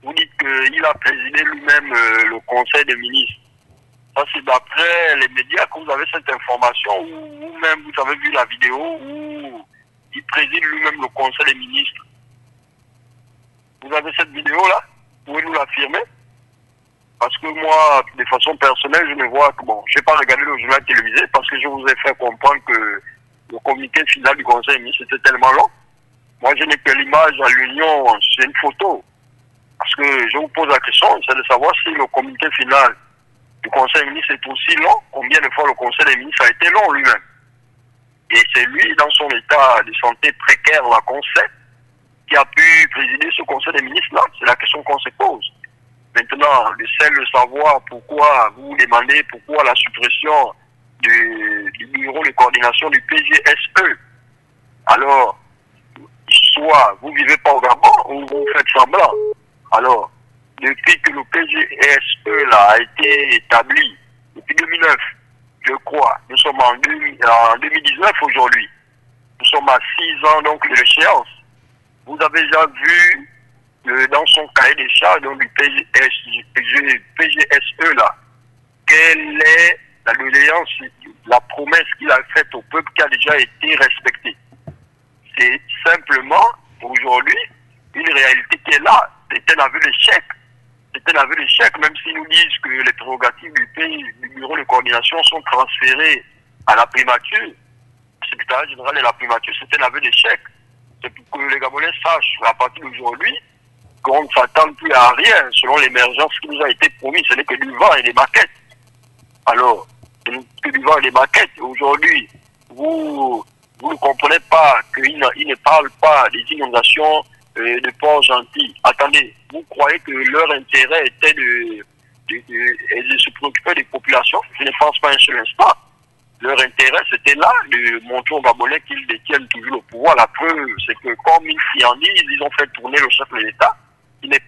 Vous dites qu'il a présidé lui-même le conseil des ministres. Ça, c'est d'après les médias que vous avez cette information, ou même vous avez vu la vidéo où il préside lui-même le conseil des ministres. Vous avez cette vidéo-là? Vous pouvez nous l'affirmer? Parce que moi, de façon personnelle, je ne vois que, bon, je n'ai pas regardé le journal télévisé parce que je vous ai fait comprendre que le communiqué final du conseil des ministres était tellement long. Moi, je n'ai que l'image à l'union, c'est une photo. Parce que je vous pose la question, c'est de savoir si le communiqué final du conseil des ministres est aussi long, combien de fois le conseil des ministres a été long lui-même. Et c'est lui, dans son état de santé précaire, là, qu'on sait, qui a pu présider ce conseil des ministres-là. C'est la question qu'on se pose. Maintenant, celle de savoir pourquoi vous demandez pourquoi la suppression du bureau de coordination du PGSE. Alors, soit vous ne vivez pas au Gabon ou vous faites semblant. Alors, depuis que le PGSE là, a été établi, depuis 2009, je crois, nous sommes en 2019 aujourd'hui, nous sommes à 6 ans donc de l'échéance. Vous avez déjà vu dans son cahier des charges donc, du PGSE là. Quelle est la doléance, la promesse qu'il a faite au peuple qui a déjà été respectée? C'est simplement, aujourd'hui, une réalité qui est là. C'est un aveu d'échec. C'est un aveu d'échec, même s'ils nous disent que les prérogatives du pays, du bureau de coordination sont transférées à la primature. Le secrétariat général et la primature, c'est un aveu d'échec. C'est pour que les Gabonais sachent, à partir d'aujourd'hui, qu'on ne s'attend plus à rien selon l'émergence qui nous a été promise. Ce n'est que du vent et des maquettes. Alors, ce n'est que du vent et des maquettes. Aujourd'hui, vous ne comprenez pas qu'ils ne parlent pas des inondations de Port-Gentil. Attendez, vous croyez que leur intérêt était de se préoccuper des populations? Je ne pense pas un seul instant. Leur intérêt, c'était là de montrer aux Gabonais qu'ils détiennent toujours le pouvoir. La preuve, c'est que comme ils s'y en disent, ils ont fait tourner le chef de l'État, qui n'est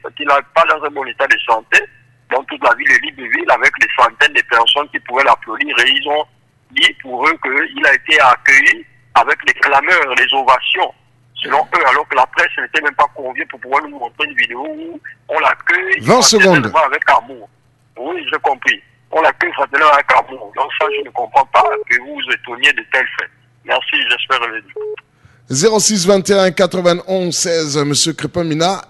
pas dans un bon état de santé, dans toute la ville de Libreville, avec des centaines de personnes qui pouvaient l'applaudir. Et ils ont dit pour eux qu'il a été accueilli avec des clameurs, des ovations, selon eux, alors que la presse n'était même pas conviée pour pouvoir nous montrer une vidéo où on l'accueille 20 secondes avec amour. Oui, j'ai compris. On l'accueille fraternellement avec amour. Donc ça, je ne comprends pas que vous vous étonniez de tels faits. Merci, j'espère le dire. 06 21 91 16, Monsieur Crépin-Mina.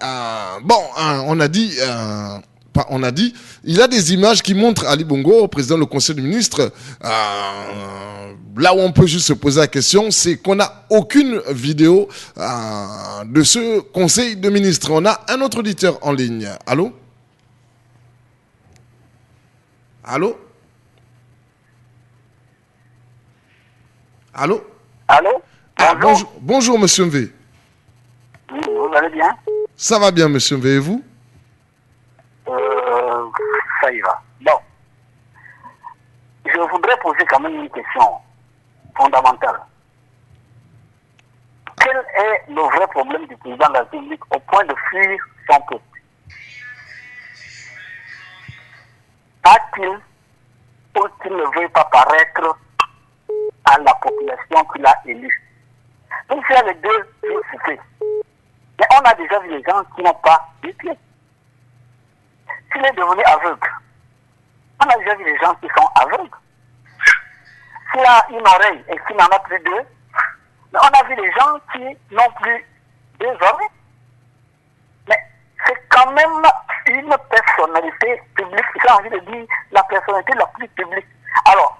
On a dit, il y a des images qui montrent Ali Bongo, président du Conseil des ministres. Là où on peut juste se poser la question, c'est qu'on n'a aucune vidéo de ce Conseil de ministres. On a un autre auditeur en ligne. Allô? Allô? Allô? Allô? Bonjour, monsieur Mvé. Oui, vous allez bien? Ça va bien, monsieur Mvé, et vous? Ça y va. Bon. Je voudrais poser quand même une question fondamentale. Quel est le vrai problème du président de la République au point de fuir son peuple? A-t-il, ou qu'il ne veut pas paraître à la population qu'il a élue? Donc, il y a les deux cités. Mais on a déjà vu les gens qui n'ont pas de pieds. S'il est devenu aveugle, on a déjà vu les gens qui sont aveugles. S'il a une oreille et qu'il n'en a plus deux, mais on a vu les gens qui n'ont plus deux oreilles. Mais c'est quand même une personnalité publique. J'ai envie de dire la personnalité la plus publique. Alors,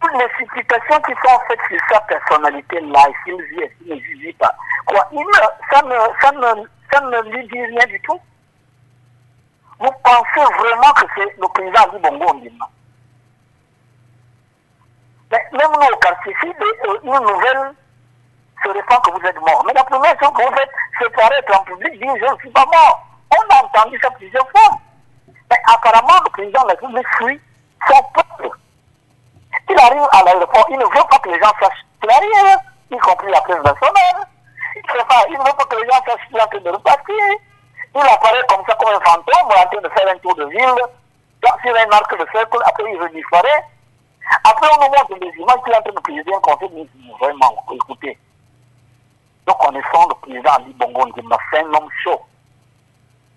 toutes les supplications qui sont faites sur sa personnalité-là, et s'il vit et s'il ne vit pas, quoi, ça ne lui dit rien du tout. Vous pensez vraiment que c'est le président Ali Bongo Ondimba? Mais même nous au quartier ici, une nouvelle se répand que vous êtes mort. Mais la première chose que vous faites, c'est paraître en public, dire je ne suis pas mort. On a entendu ça plusieurs fois. Mais apparemment, le président de la République suit son peuple. Il arrive à l'aéroport, il ne veut pas que les gens sachent qu'il arrive, y compris la presse nationale. Il ne veut pas que les gens sachent qu'il est en train de repartir. Il apparaît comme ça, comme un fantôme, en train de faire un tour de ville. Sur un arc de cercle, après il redisparaît. Après, on nous montre des images qu'il est en train de présider un conseil de ministres. Vraiment, écoutez. Nous connaissons le président Ali Bongo Ondimba, c'est un homme chaud.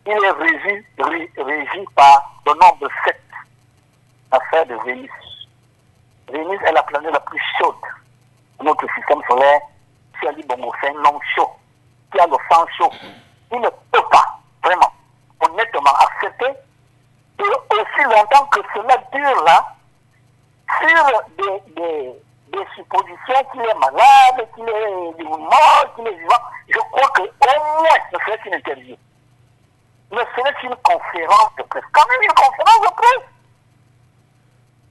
Il est régi par le nombre de 7 affaires de Vénus. Vénus est la planète la plus chaude de notre système solaire. C'est Ali Bongo, c'est un homme chaud, qui a le sang chaud. Il ne peut pas, vraiment, honnêtement, accepter que aussi longtemps que cela dure là, sur des suppositions qu'il est malade, qu'il est mort, qu'il est vivant, je crois qu'au moins, ne serait-ce qu'une interview, ne serait-ce qu'une conférence de presse, quand même une conférence de presse,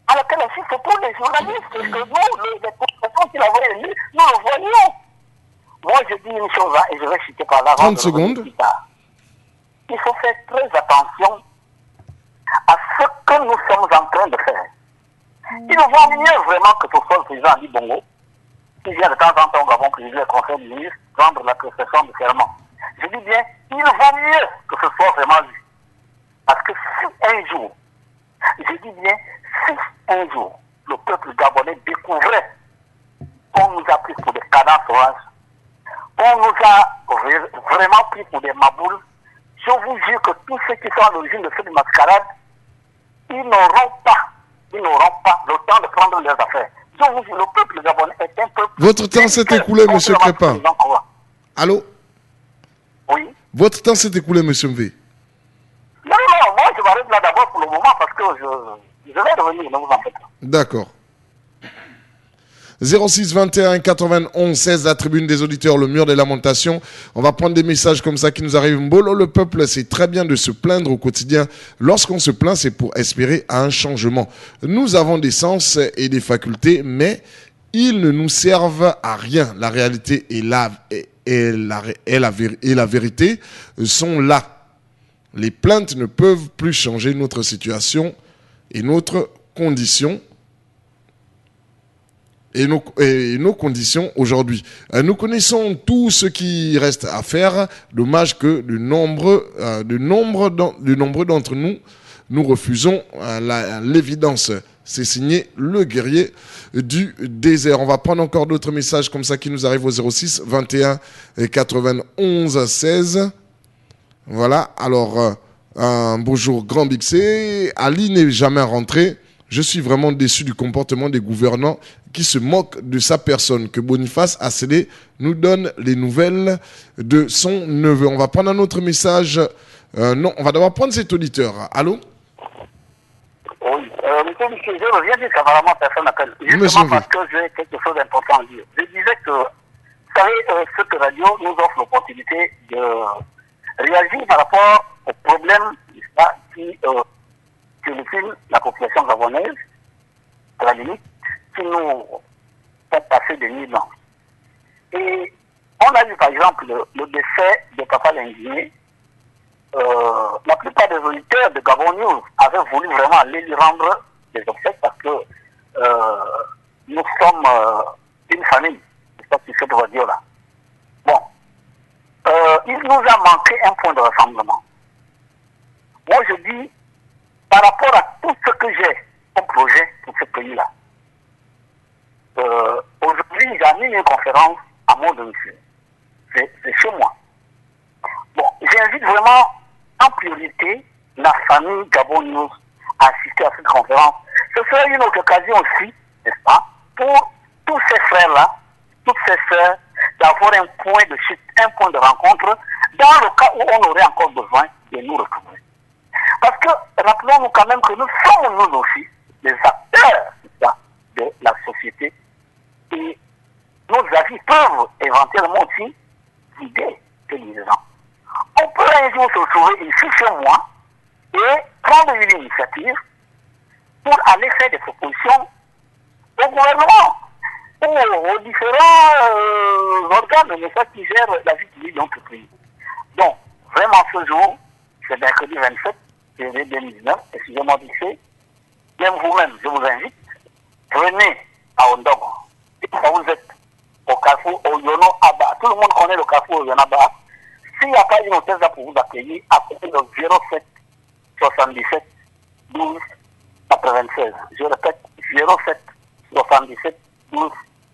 à laquelle assistent tous les journalistes, parce que nous, les populations qui l'avaient élu, nous le voyons. Moi, je dis une chose, et je vais citer par là. 30 secondes. Il faut faire très attention à ce que nous sommes en train de faire. Il vaut mieux vraiment que ce soit le président Ali Bongo, qui vient de temps en temps au Gabon présider le Conseil des ministres, prendre la prestation de serment. Je dis bien, il vaut mieux que ce soit vraiment lui. Parce que si un jour, je dis bien, si un jour, le peuple gabonais découvrait qu'on nous a pris pour des cadavres sauvages, on nous a vraiment pris pour des maboules, je vous jure que tous ceux qui sont à l'origine de cette mascarade, ils n'auront pas le temps de prendre leurs affaires. Je vous jure, le peuple gabonais est un peuple... Votre temps s'est écoulé, M. Crépin. Allô? Oui. Votre temps s'est écoulé, M. Mvé. Non, moi je m'arrête là d'abord pour le moment parce que je vais revenir, ne vous en faites pas. D'accord. 06 21 91 16, la tribune des auditeurs, le mur des lamentations. On va prendre des messages comme ça qui nous arrivent. Mbolo, le peuple, c'est très bien de se plaindre au quotidien. Lorsqu'on se plaint, c'est pour espérer à un changement. Nous avons des sens et des facultés, mais ils ne nous servent à rien. La réalité et la vérité sont là. Les plaintes ne peuvent plus changer notre situation et notre condition. Et nos conditions aujourd'hui. Nous connaissons tout ce qui reste à faire. Dommage que de nombreux d'entre nous refusons l'évidence. C'est signé le guerrier du désert. On va prendre encore d'autres messages comme ça qui nous arrivent au 06 21 91 16. Voilà. Alors, bonjour Grand Bixé. Ali n'est jamais rentré. Je suis vraiment déçu du comportement des gouvernants qui se moquent de sa personne. Que Boniface Assélé nous donne les nouvelles de son neveu. On va prendre un autre message. Non, on va d'abord prendre cet auditeur. Allô? Oui, monsieur Michel, je reviens dire qu'apparemment personne n'appelle. Justement parce que j'ai quelque chose d'important à dire. Je disais que, vous savez, cette radio nous offre l'opportunité de réagir par rapport aux problèmes qui filme la population gabonaise, à la limite, qui nous font passer des nuits blanches. Et on a vu par exemple le décès de Papa Linguier. La plupart des auditeurs de Gabon News avaient voulu vraiment aller lui rendre des obsèques parce que nous sommes une famille, c'est ça qui se doit dire là. Bon, il nous a manqué un point de rassemblement. Moi je dis, par rapport à tout ce que j'ai comme projet pour ce pays-là, aujourd'hui, j'anime une conférence à mon domicile. C'est chez moi. Bon, j'invite vraiment en priorité la famille Gabon News à assister à cette conférence. Ce serait une autre occasion aussi, n'est-ce pas, pour tous ces frères-là, toutes ces sœurs, d'avoir un point de chute, un point de rencontre, dans le cas où on aurait encore besoin de nous retrouver. Parce que, rappelons-nous quand même que nous sommes nous aussi les acteurs de la société et nos avis peuvent éventuellement aussi guider les gens. On peut un jour se retrouver ici chez moi et prendre une initiative pour aller faire des propositions au gouvernement ou aux différents organes qui gèrent la vie publique de notre pays. Donc, vraiment ce jour, c'est mercredi 27 février 2019, excusez-moi d'y même vous-même, je vous invite, venez à Ondogo. Quand vous êtes au carrefour Oyono Abba, tout le monde connaît le carrefour Oyono Abba. S'il n'y a pas une hôtesse là pour vous accueillir, appelez le 07 77 12 96. Je répète, 07 77 12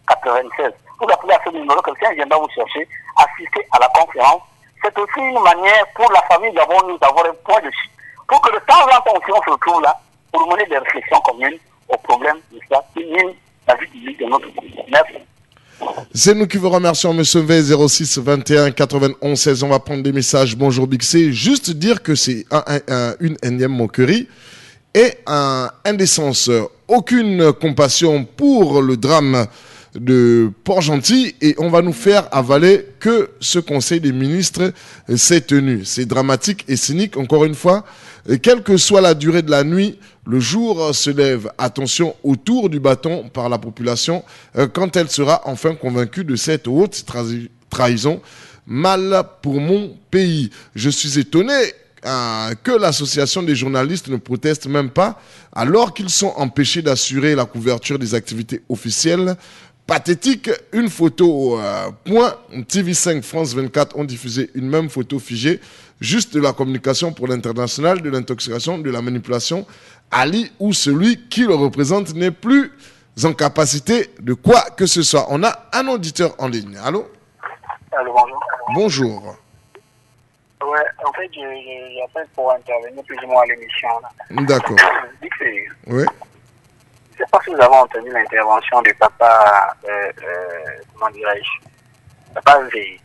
96. Vous appelez à ce numéro, quelqu'un viendra vous chercher, assister à la conférence. C'est aussi une manière pour la famille d'abord nous d'avoir un point de chute. Pour que de temps en temps, si on se retrouve là, pour mener des réflexions communes aux problèmes de ça, qui minent la vie publique de notre pays. Merci. C'est nous qui vous remercions, M. V, 06 21 91 16. On va prendre des messages. Bonjour Bixé. Juste dire que c'est une énième moquerie et indécence. Aucune compassion pour le drame de Port-Gentil et on va nous faire avaler que ce conseil des ministres s'est tenu. C'est dramatique et cynique, encore une fois. Quelle que soit la durée de la nuit, le jour se lève. Attention au tour du bâton par la population quand elle sera enfin convaincue de cette haute trahison. Mal pour mon pays. Je suis étonné que l'association des journalistes ne proteste même pas alors qu'ils sont empêchés d'assurer la couverture des activités officielles. Pathétique, une photo, TV5, France 24 ont diffusé une même photo figée, juste de la communication pour l'international, de l'intoxication, de la manipulation. Ali ou celui qui le représente n'est plus en capacité de quoi que ce soit. On a un auditeur en ligne. Allô? Allô, bonjour. Bonjour. Ouais, en fait, j'appelle pour intervenir plus ou moins à l'émission. D'accord. Oui. Je ne sais pas si vous avez entendu l'intervention du papa, comment dirais-je, papa V.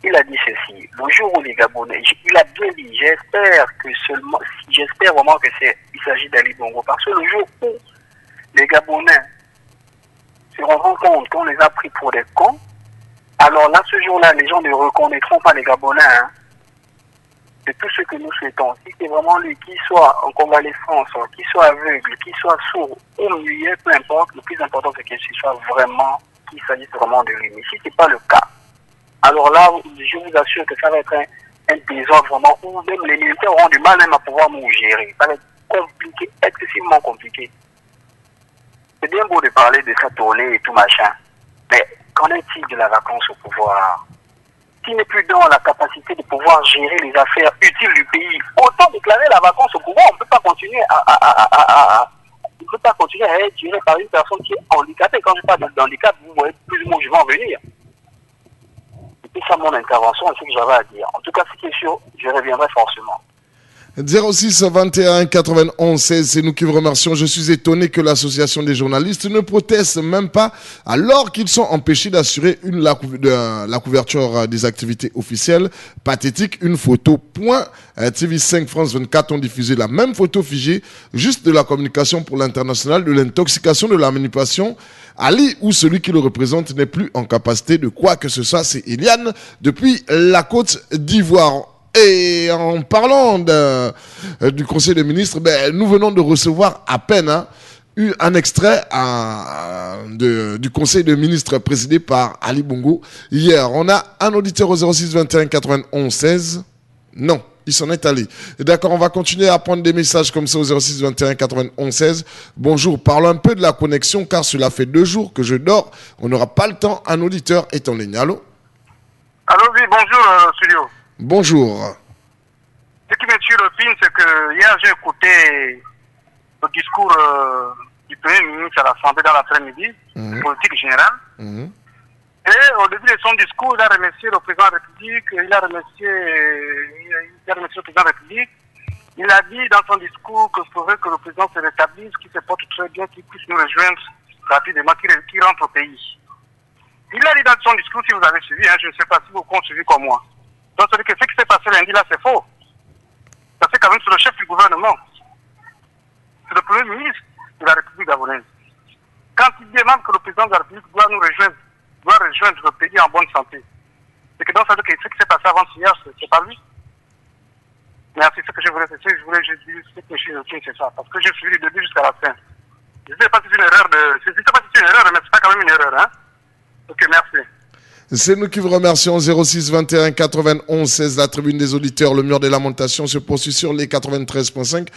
Il a dit ceci, le jour où les Gabonais, il a bien dit, j'espère vraiment que il s'agit d'Ali Bongo, parce que le jour où les Gabonais se rendront compte qu'on les a pris pour des cons, alors là, ce jour-là, les gens ne reconnaîtront pas les Gabonais. Hein. C'est tout ce que nous souhaitons. Si c'est vraiment lui qui soit en convalescence, qui soit aveugle, qui soit sourd ou muet, peu importe, le plus important c'est qu'il s'agisse vraiment de lui. Mais si ce n'est pas le cas, alors là, je vous assure que ça va être un désordre vraiment où même les militaires auront du mal même à pouvoir nous gérer. Ça va être compliqué, excessivement compliqué. C'est bien beau de parler de sa tournée et tout machin, mais qu'en est-il de la vacance au pouvoir? S'il n'est plus dans la capacité de pouvoir gérer les affaires utiles du pays, autant déclarer la vacance au pouvoir. On ne peut pas continuer à être géré par une personne qui est handicapée. Quand je parle d'handicap, vous voyez plus ou moins où je vais en venir. C'est ça mon intervention, c'est ce que j'avais à dire. En tout cas, ce qui est sûr, je reviendrai forcément. 06 21 91 16, c'est nous qui vous remercions. Je suis étonné que l'association des journalistes ne proteste même pas alors qu'ils sont empêchés d'assurer la couverture des activités officielles. Pathétique, une photo. Point. TV5 France 24 ont diffusé la même photo figée, juste de la communication pour l'international, de l'intoxication, de la manipulation. Ali ou celui qui le représente n'est plus en capacité de quoi que ce soit. C'est Eliane depuis la Côte d'Ivoire. Et en parlant du Conseil des ministres, nous venons de recevoir à peine un extrait du Conseil des ministres présidé par Ali Bongo. Hier, on a un auditeur au 06 21 91 16. Non, il s'en est allé. D'accord, on va continuer à prendre des messages comme ça au 06 21 91 16. Bonjour, parlons un peu de la connexion car cela fait 2 jours que je dors. On n'aura pas le temps. Un auditeur est en ligne. Allô? Allô, oui, bonjour, studio. Bonjour. Ce qui me tue le film, c'est que hier j'ai écouté le discours du Premier ministre à l'Assemblée dans l'après-midi, politique générale. Et au début de son discours, il a remercié le président de la République, il a remercié le président de la République. Il a dit dans son discours que faudrait que le président se rétablisse, qu'il se porte très bien, qu'il puisse nous rejoindre rapidement, qu'il rentre au pays. Il a dit dans son discours, si vous avez suivi, je ne sais pas si vous avez suivi comme moi. Donc, c'est que ce qui s'est passé lundi là, c'est faux. Ça c'est quand même sur le chef du gouvernement. C'est le Premier ministre de la République gabonaise. Quand il demande que le président de la République doit rejoindre le pays en bonne santé, c'est que donc ça veut dire que ce qui s'est passé avant-hier, c'est pas lui. Merci, ce que je voulais dire, c'est ça. Parce que j'ai suivi du début jusqu'à la fin. Je ne sais pas si c'est une erreur mais c'est pas quand même une erreur, Ok, merci. C'est nous qui vous remercions. 06 21 91 16, la tribune des auditeurs. Le mur des lamentations se poursuit sur les 93.5.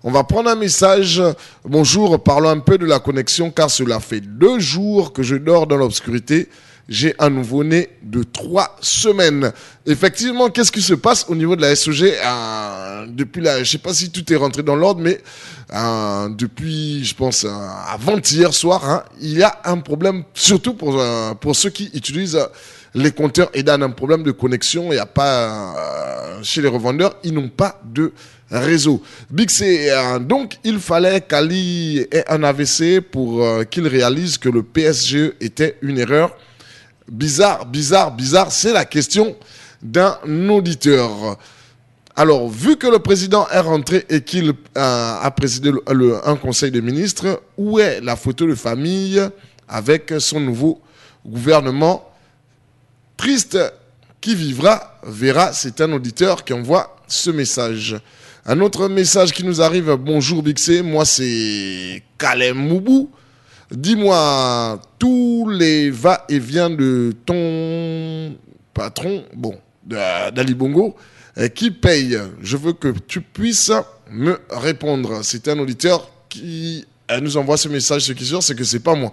On va prendre un message. Bonjour, parlons un peu de la connexion car cela fait 2 jours que je dors dans l'obscurité. J'ai un nouveau-né de 3 semaines. Effectivement, qu'est-ce qui se passe au niveau de la SOG depuis là, je ne sais pas si tout est rentré dans l'ordre, mais depuis, je pense, avant-hier soir, il y a un problème, surtout pour ceux qui utilisent les compteurs EDAN, un problème de connexion. Il n'y a pas, chez les revendeurs, ils n'ont pas de réseau. Big C, donc il fallait qu'Ali ait un AVC pour qu'il réalise que le PSG était une erreur. Bizarre, c'est la question d'un auditeur. Alors, vu que le président est rentré et qu'il a présidé un conseil des ministres, où est la photo de famille avec son nouveau gouvernement? Triste, qui vivra, verra. C'est un auditeur qui envoie ce message. Un autre message qui nous arrive. Bonjour Bixé, moi c'est Kalem Moubou. Dis-moi, tous les va-et-vient de ton patron, d'Ali Bongo, qui paye? Je veux que tu puisses me répondre. C'est un auditeur qui nous envoie ce message. Ce qui est sûr, c'est que c'est pas moi.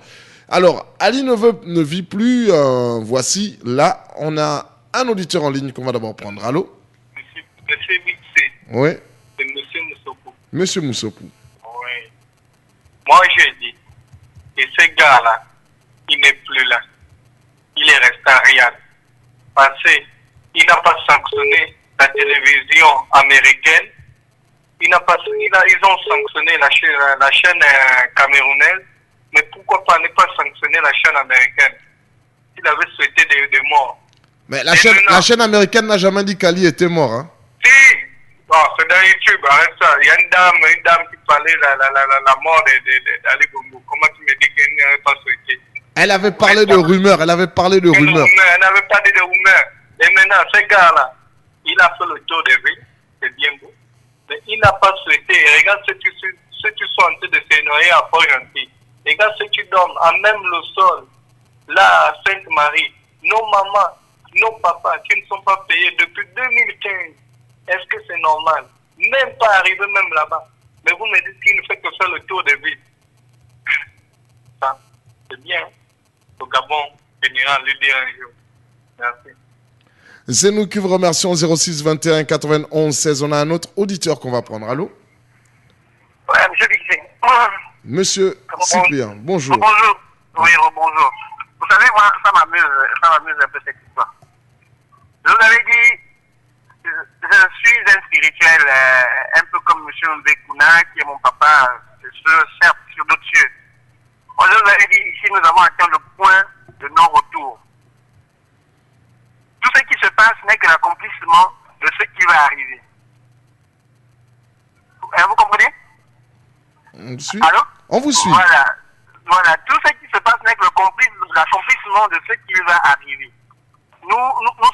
Alors, Ali ne vit plus. Voici, là, on a un auditeur en ligne qu'on va d'abord prendre. Allô? Monsieur Bixé. Oui. C'est Monsieur Moussopou. Monsieur Moussopou. Oui. Moi, je dis, et ce gars-là, il n'est plus là. Il est resté à Riyad. Parce que il n'a pas sanctionné la télévision américaine. Ils ont sanctionné la chaîne camerounaise, mais pourquoi pas ne pas sanctionner la chaîne américaine? Il avait souhaité des morts. Mais la chaîne américaine n'a jamais dit qu'Ali était mort. Hein? Si, c'est dans YouTube, arrête ça. Il y a une dame qui parlait de la mort d'Ali Bongo. Comment tu me dis qu'elle n'avait pas souhaité? Elle avait parlé de rumeurs. Elle avait parlé de rumeurs. Elle avait parlé de rumeurs. Et maintenant, ce gars-là, il a fait le tour de vie. C'est bien beau. Mais il n'a pas souhaité. Regarde ceux qui sont en train de se noyer à Port-Gentil. Regarde ceux qui dorment à même le sol. Là, à Sainte-Marie. Nos mamans, nos papas qui ne sont pas payés depuis 2015. Est-ce que c'est normal? Même pas arriver même là-bas. Mais vous me dites qu'il ne fait que faire le tour de ville. Ça, c'est bien. Au Gabon, finira le dire un jour. Merci. C'est nous qui vous remercions. 06 21 91 16. On a un autre auditeur qu'on va prendre. Allô? Ouais, monsieur Bixé. Monsieur Cyprien, bonjour. Bonjour. Oui, bonjour. Vous savez, moi, ça m'amuse un peu cette histoire. Je vous avais dit, je suis un spirituel, un peu comme monsieur Mbekuna, qui est mon papa, certes, sur d'autres cieux. Moi, je vous avais dit, ici, nous avons atteint le point de non-retour. Tout ce qui se passe n'est que l'accomplissement de ce qui va arriver. Vous comprenez? On vous suit. Allô? On vous suit. Voilà. Tout ce qui se passe n'est que l'accomplissement de ce qui va arriver. Nous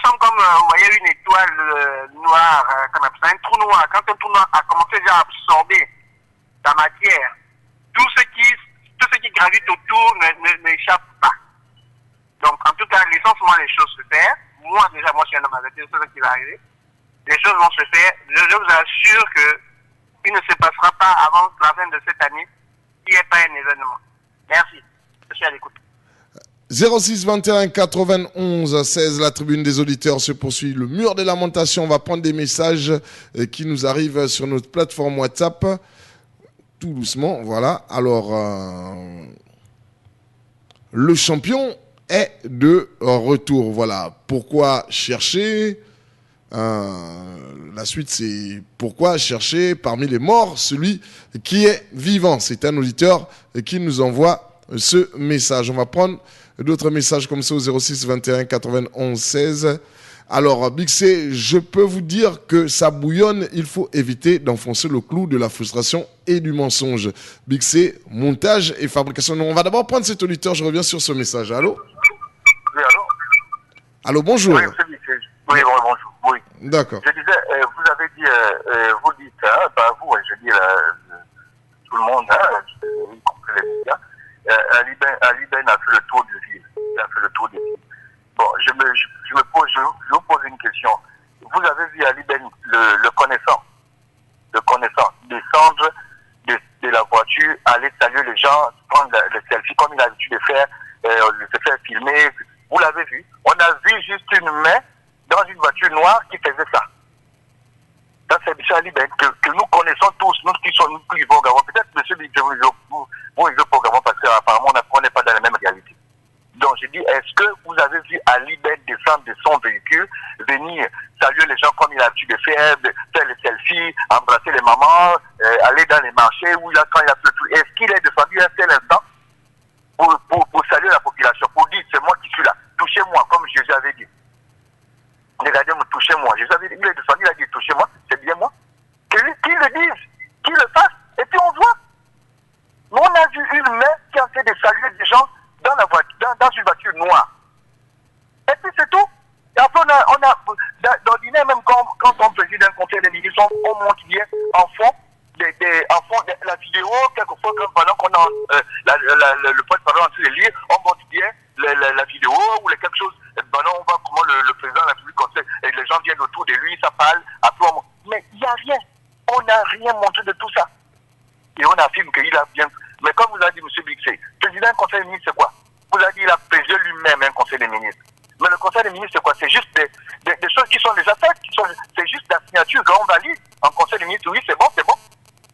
sommes comme, vous voyez, une étoile noire, un trou noir. Quand un trou noir a commencé déjà à absorber la matière, tout ce qui gravite autour n'échappe pas. Donc, en tout cas, laissons-moi les choses se faire. Moi, je suis un homme avec c'est ce qui va arriver. Les choses vont se faire. Je vous assure qu'il ne se passera pas avant la fin de cette année s'il n'y a pas un événement. Merci. Je suis à l'écoute. 06 21 91 16, la tribune des auditeurs se poursuit. Le mur des lamentations, on va prendre des messages qui nous arrivent sur notre plateforme WhatsApp. Tout doucement, voilà. Alors, le champion est de retour, voilà. Pourquoi chercher la suite, c'est pourquoi chercher parmi les morts celui qui est vivant. C'est un auditeur qui nous envoie ce message. On va prendre d'autres messages comme ça au 06 21 91 16. Alors, Big C, je peux vous dire que ça bouillonne. Il faut éviter d'enfoncer le clou de la frustration et du mensonge. Big C, montage et fabrication. On va d'abord prendre cet auditeur. Je reviens sur ce message. Allô? Oui, allô? Allô, bonjour. Oui, oui, bonjour. Oui. D'accord. Je disais, vous avez dit, vous dites, pas vous, je dis tout le monde, y compris les médias, Ali Ben a fait le tour du ville. Il a fait le tour du ville. Bon, je vous pose une question. Vous avez vu Ali Ben, le connaissant, descendre de la voiture, aller saluer les gens, prendre le selfie comme il a l'habitude de faire, se faire filmer. Vous l'avez vu. On a vu juste une main dans une voiture noire qui faisait ça. C'est M. Ali Ben que nous connaissons tous, nous qui vivons au Gabon. Peut-être M. Bidjou, vous vivez au Gabon parce qu'apparemment on n'est pas dans la même réalité. Donc je dis, est-ce que vous avez vu Ali Ben descendre de son véhicule, venir saluer les gens comme il a l'habitude de faire les selfies, embrasser les mamans, aller dans les marchés où quand il a fait tout. Est-ce qu'il est descendu un tel instant pour saluer la population, pour dire c'est moi qui suis là, touchez-moi comme Jésus avait dit. Regardez-moi, touchez-moi. Jésus avait dit, il est descendu, il a dit touchez-moi, c'est bien moi. Qu'il le dise, qu'il le fasse, et puis on voit. Nous on a vu une main qui a fait de saluer des gens dans la voiture, dans une voiture noire. Et puis c'est tout. Et après on a d'ordinaire même quand on préside un conseil des ministres, on montre bien en fond la vidéo, quelquefois pendant qu'on a le point de parole entre les livres, on montre bien la vidéo ou quelque chose. Pendant on voit comment le président de la République conseille et les gens viennent autour de lui, ça parle, après mais il n'y a rien. On n'a rien montré de tout ça. Et on affirme qu'il a bien. Mais comme vous a dit M. Bixé, président du conseil des ministres, c'est quoi? Vous avez dit qu'il a présidé lui-même un conseil des ministres. Mais le conseil des ministres, c'est quoi? C'est juste des choses qui sont déjà faites, c'est juste la signature qu'on valide en conseil des ministres. Oui, c'est bon.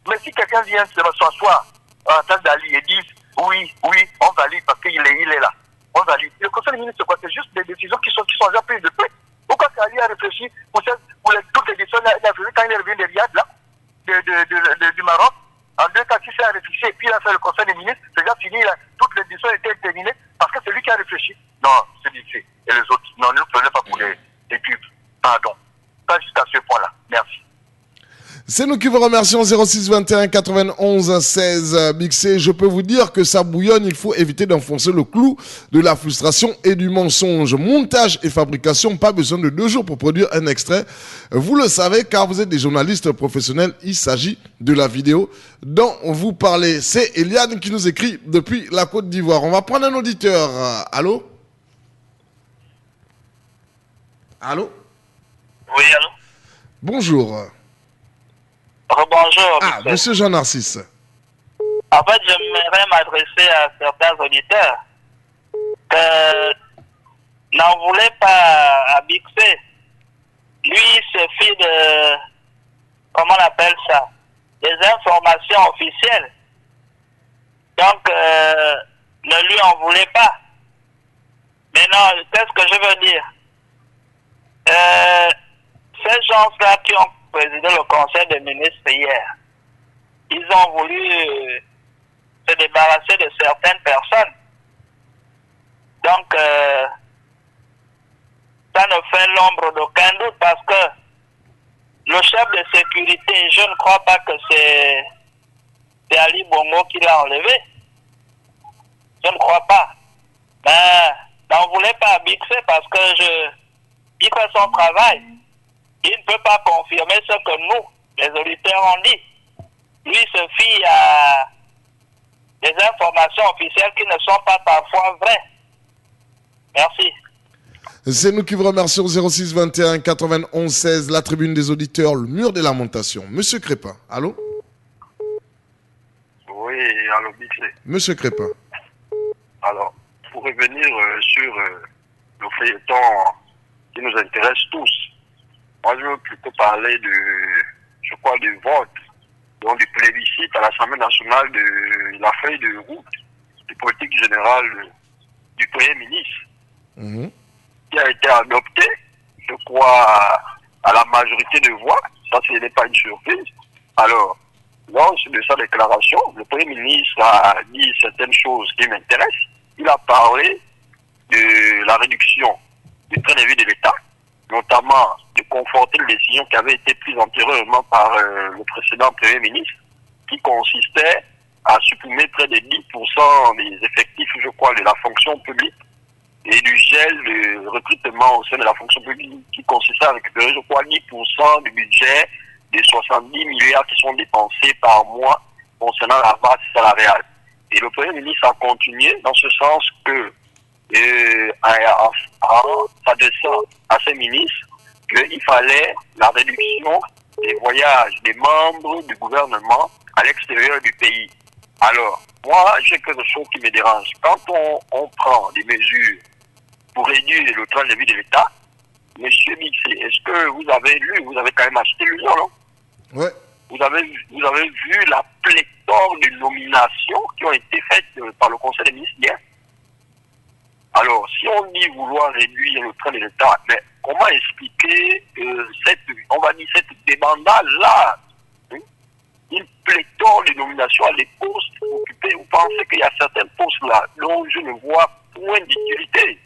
Mais si quelqu'un vient s'asseoir en tant d'Ali et dit oui, on valide parce qu'il est là. On valide. Le conseil des ministres, c'est quoi? C'est juste des décisions qui sont déjà prises depuis. Pourquoi qu'il a réfléchi pour toutes les décisions qu'il a fait quand il est revenu de Riyad, là, du Maroc. En 2 cas, il s'est réfléchi et puis il a fait le conseil des ministres. C'est déjà fini, là, toutes les décisions étaient terminées parce que c'est lui qui a réfléchi. Non, c'est lycée. Et les autres, non, ne le prenez pas pour des pubs. Pardon. Pas jusqu'à ce point-là. Merci. C'est nous qui vous remercions. 06 21 91 16 Bixé. Je peux vous dire que ça bouillonne. Il faut éviter d'enfoncer le clou de la frustration et du mensonge. Montage et fabrication, pas besoin de 2 jours pour produire un extrait. Vous le savez car vous êtes des journalistes professionnels. Il s'agit de la vidéo dont vous parlez. C'est Eliane qui nous écrit depuis la Côte d'Ivoire. On va prendre un auditeur. Allô? Allô? Oui, allô? Bonjour. Bonjour. Ah, monsieur Jean-Narcisse. En fait, j'aimerais m'adresser à certains auditeurs que n'en voulait pas à Bixé. Lui, il se fie de, comment on appelle ça, des informations officielles. Donc, ne lui en voulez pas. Maintenant, qu'est-ce que je veux dire? Ces gens-là qui ont présidé le conseil des ministres hier, ils ont voulu se débarrasser de certaines personnes. Donc, ça ne fait l'ombre d'aucun doute parce que le chef de sécurité, je ne crois pas que c'est Ali Bongo qui l'a enlevé. Je ne crois pas. Mais n'en voulez pas Bixé parce que il fait son travail. Il ne peut pas confirmer ce que nous, les auditeurs, ont dit. Lui se fie à des informations officielles qui ne sont pas parfois vraies. Merci. C'est nous qui vous remercions. 06 21 91 16, la tribune des auditeurs, le mur des lamentations. Monsieur Crépin, allô? Oui, allô, Bixé. Monsieur Crépin. Alors, pour revenir sur le feuilleton qui nous intéresse tous, moi, je veux plutôt parler du vote, donc du plébiscite à l'Assemblée nationale de la feuille de route du politique général du Premier ministre, qui a été adopté, je crois, à la majorité de voix. Ça, ce n'est pas une surprise. Alors, lors de sa déclaration, le Premier ministre a dit certaines choses qui m'intéressent. Il a parlé de la réduction du train de vie de l'État, notamment de conforter les décisions qui avaient été prises antérieurement par le précédent Premier ministre, qui consistait à supprimer près de 10% des effectifs, je crois, de la fonction publique et du gel de recrutement au sein de la fonction publique qui consistait à récupérer, je crois, 10% du budget des 70 milliards qui sont dépensés par mois concernant la base salariale. Et le Premier ministre a continué dans ce sens que, en s'adressant à ses ministres, qu'il fallait la réduction des voyages des membres du gouvernement à l'extérieur du pays. Alors, moi, j'ai quelque chose qui me dérange. Quand on prend des mesures pour réduire le train de vie de l'État, monsieur Bixé, est-ce que vous avez lu, vous avez quand même acheté le livre, non? Ouais. Vous avez vu la pléthore de nominations qui ont été faites par le Conseil des ministres hier? Alors, si on dit vouloir réduire le train de l'État, mais comment expliquer cette débandade-là, une pléthore de nominations à des postes occupés? Vous pensez qu'il y a certains postes-là dont je ne vois point d'utilité?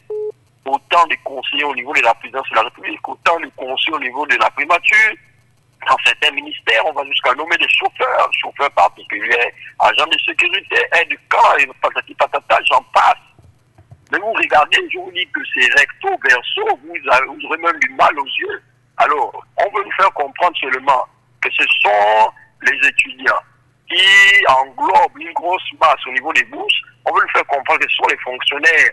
Autant de conseillers au niveau de la présidence de la République, autant de conseillers au niveau de la primature. Dans certains ministères, on va jusqu'à nommer des chauffeurs particuliers, agents de sécurité, aides-camp, et patati patata, j'en passe. Mais vous regardez, je vous dis que c'est recto verso, vous aurez même du mal aux yeux. Alors, on veut nous faire comprendre seulement que ce sont les étudiants qui englobent une grosse masse au niveau des bourses. On veut nous faire comprendre que ce sont les fonctionnaires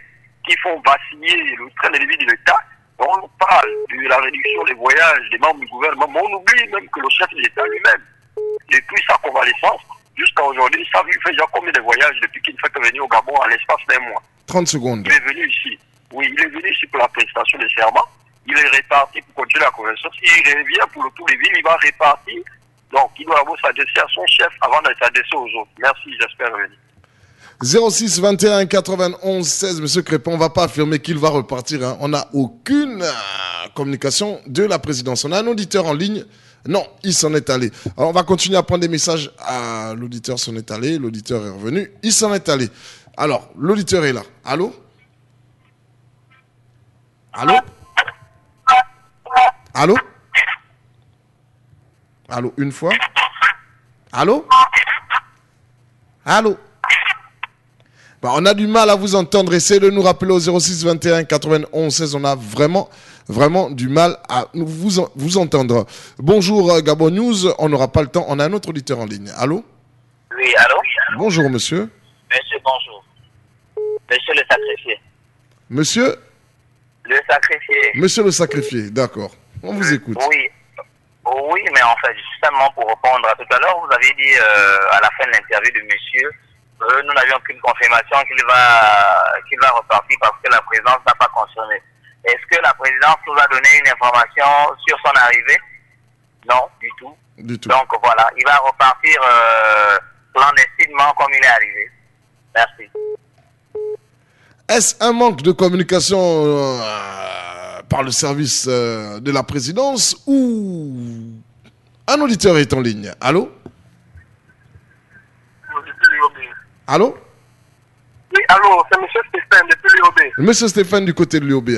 qui font vaciller le train de vie de l'État. On nous parle de la réduction des voyages des membres du gouvernement, mais on oublie même que le chef de l'État lui-même, depuis sa convalescence jusqu'à aujourd'hui, ça lui fait déjà combien de voyages depuis qu'il ne fait que venir au Gabon à l'espace d'un mois. 30 secondes. Il est venu ici. Oui, il est venu ici pour la prestation de serment. Il est réparti pour continuer la convention. S'il revient pour le tour des villes, il va répartir. Donc, il doit d'abord s'adresser à son chef avant de s'adresser aux autres. Merci, j'espère revenir. 06 21 91 16, monsieur Crépin, on ne va pas affirmer qu'il va repartir. Hein. On n'a aucune communication de la présidence. On a un auditeur en ligne. Non, il s'en est allé. Alors, on va continuer à prendre des messages. L'auditeur s'en est allé. L'auditeur est revenu. Il s'en est allé. Alors, l'auditeur est là. Allô? Allô? Allô? Allô, une fois? Allô? Allô? Bah, on a du mal à vous entendre. Essayez de nous rappeler au 06 21 91 16. On a vraiment du mal à vous entendre. Bonjour Gabon News. On n'aura pas le temps. On a un autre auditeur en ligne. Allô? Oui, allô? Bonjour monsieur. Monsieur, bonjour. Monsieur le sacrifié. Monsieur? Le sacrifié. Monsieur le sacrifié, d'accord. On vous écoute. Oui. Oui, mais en fait, justement pour répondre à tout à l'heure, vous avez dit à la fin de l'interview de monsieur, nous n'avions qu'une confirmation qu'il va repartir parce que la présidence n'a pas confirmé. Est-ce que la présidence nous a donné une information sur son arrivée? Non, du tout. Du tout. Donc voilà, il va repartir clandestinement comme il est arrivé. Merci. Est-ce un manque de communication par le service de la présidence ou un auditeur est en ligne? Allô? Allô? Oui, allô, c'est M. Stéphane depuis l'UOB. Monsieur Stéphane du côté de l'UOB,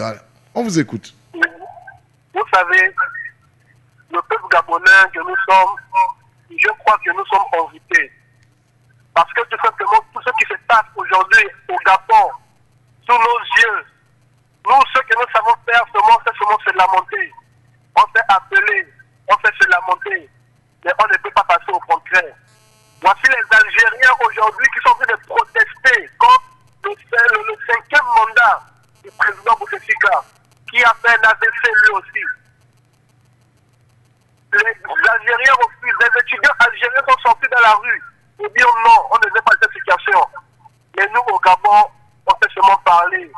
on vous écoute. Vous savez, le peuple gabonais que nous sommes, je crois que nous sommes invités. Parce que tout simplement, tout ce qui se passe aujourd'hui au Gabon, sous nos yeux, nous, ce que nous savons faire, c'est seulement se lamenter. On s'est appelé, on fait se lamenter, mais on ne peut pas passer au contraire. Voici les Algériens aujourd'hui qui sont en train de protester contre le 5e mandat du président Bouteflika, qui a fait un AVC lui aussi. Les Algériens refusent, les étudiants algériens sont sortis dans la rue pour dire non, on ne veut pas cette situation. Mais nous, au Gabon, on peut seulement parler.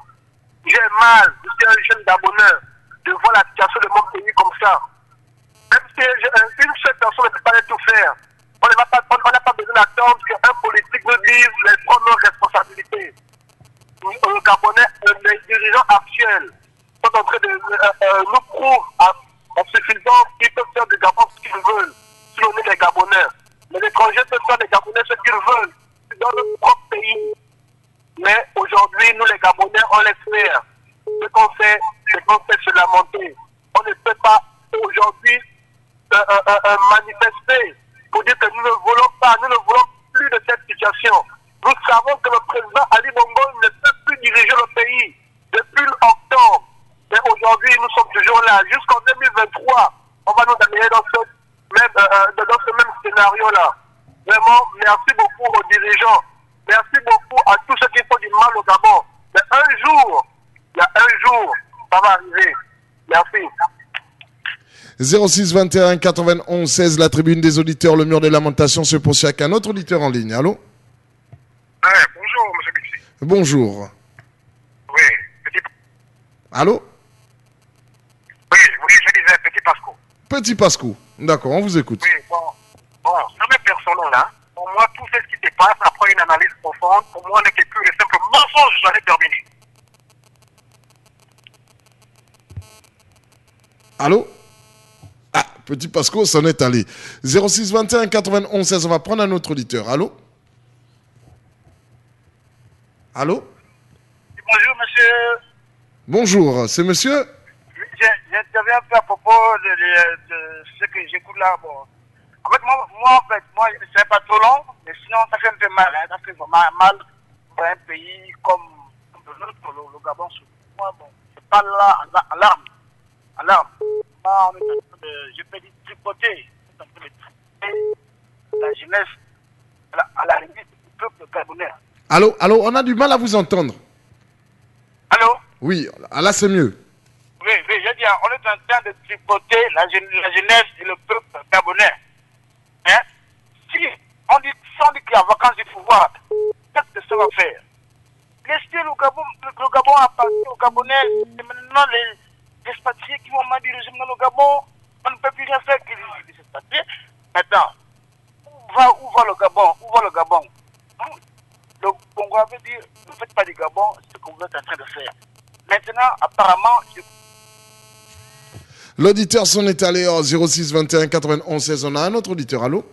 J'ai mal, je suis un jeune Gabonais, de voir la situation de mon pays comme ça. Même si une seule personne ne peut pas tout faire, on n'a pas besoin d'attendre qu'un politique nous dise les prendre nos responsabilités. Les Gabonais, les dirigeants actuels sont en train de nous prouver en suffisance qu'ils peuvent faire du Gabon ce qu'ils veulent, si on est des Gabonais. Les étrangers peuvent faire des Gabonais ce qu'ils veulent, dans notre propre pays. Mais aujourd'hui, nous les Gabonais, on laisse faire. Ce qu'on fait, c'est qu'on fait se lamenter. On ne peut pas aujourd'hui manifester pour dire que nous ne voulons plus de cette situation. Nous savons que le président Ali Bongo ne peut plus diriger le pays depuis octobre. Mais aujourd'hui, nous sommes toujours là. Jusqu'en 2023, on va nous amener dans ce même scénario-là. Vraiment, merci beaucoup aux dirigeants. Merci beaucoup à tous ceux qui font du mal au Gabon. Mais un jour, ça va arriver. Merci. 06 21 91 16, la tribune des auditeurs, le mur des lamentations se poursuit avec un autre auditeur en ligne. Allô? Bonjour, M. Bixi. Bonjour. Oui, petit... Allô? Oui, je disais Petit Pasco. Petit Pasco. D'accord, on vous écoute. Oui, bon, sur mes personnels, pour moi, tout ce qui se passe après une analyse profonde, pour moi, n'est que le simple mensonge, j'en ai terminé. Allô? Ah, Petit Pasco s'en est allé. 06 21 91 16, on va prendre un autre auditeur. Allô? Allô? Bonjour, monsieur. Bonjour, c'est monsieur? J'interviens un peu à propos de ce que j'écoute là. Bon. En fait, moi, je ne sais pas trop long, mais sinon, ça fait un peu mal. Ça fait vraiment mal pour un pays comme le Gabon. Moi, bon, je parle là en larmes. En larmes. Moi, on est en train de, je peux dire, tripoter. On est en train de tripoter la jeunesse à la limite du peuple gabonais. Allô, on a du mal à vous entendre. Allô? Oui, là c'est mieux. Oui, je dis, on est en train de tripoter la jeunesse et le peuple gabonais. Hein? Si on dit qu'il y a vacances du pouvoir, qu'est-ce que ça va faire? Laissez le Gabon appartient aux Gabonais, et maintenant les expatriés qui vont mal diriger le Gabon, on ne peut plus rien faire que les expatriés. Maintenant, où va le Gabon? Où va le Gabon? Le Congo avait dit, ne faites pas du Gabon ce que vous êtes en train de faire. Maintenant, apparemment, L'auditeur s'en est allé au 06 21 91 16. On a un autre auditeur. Allô?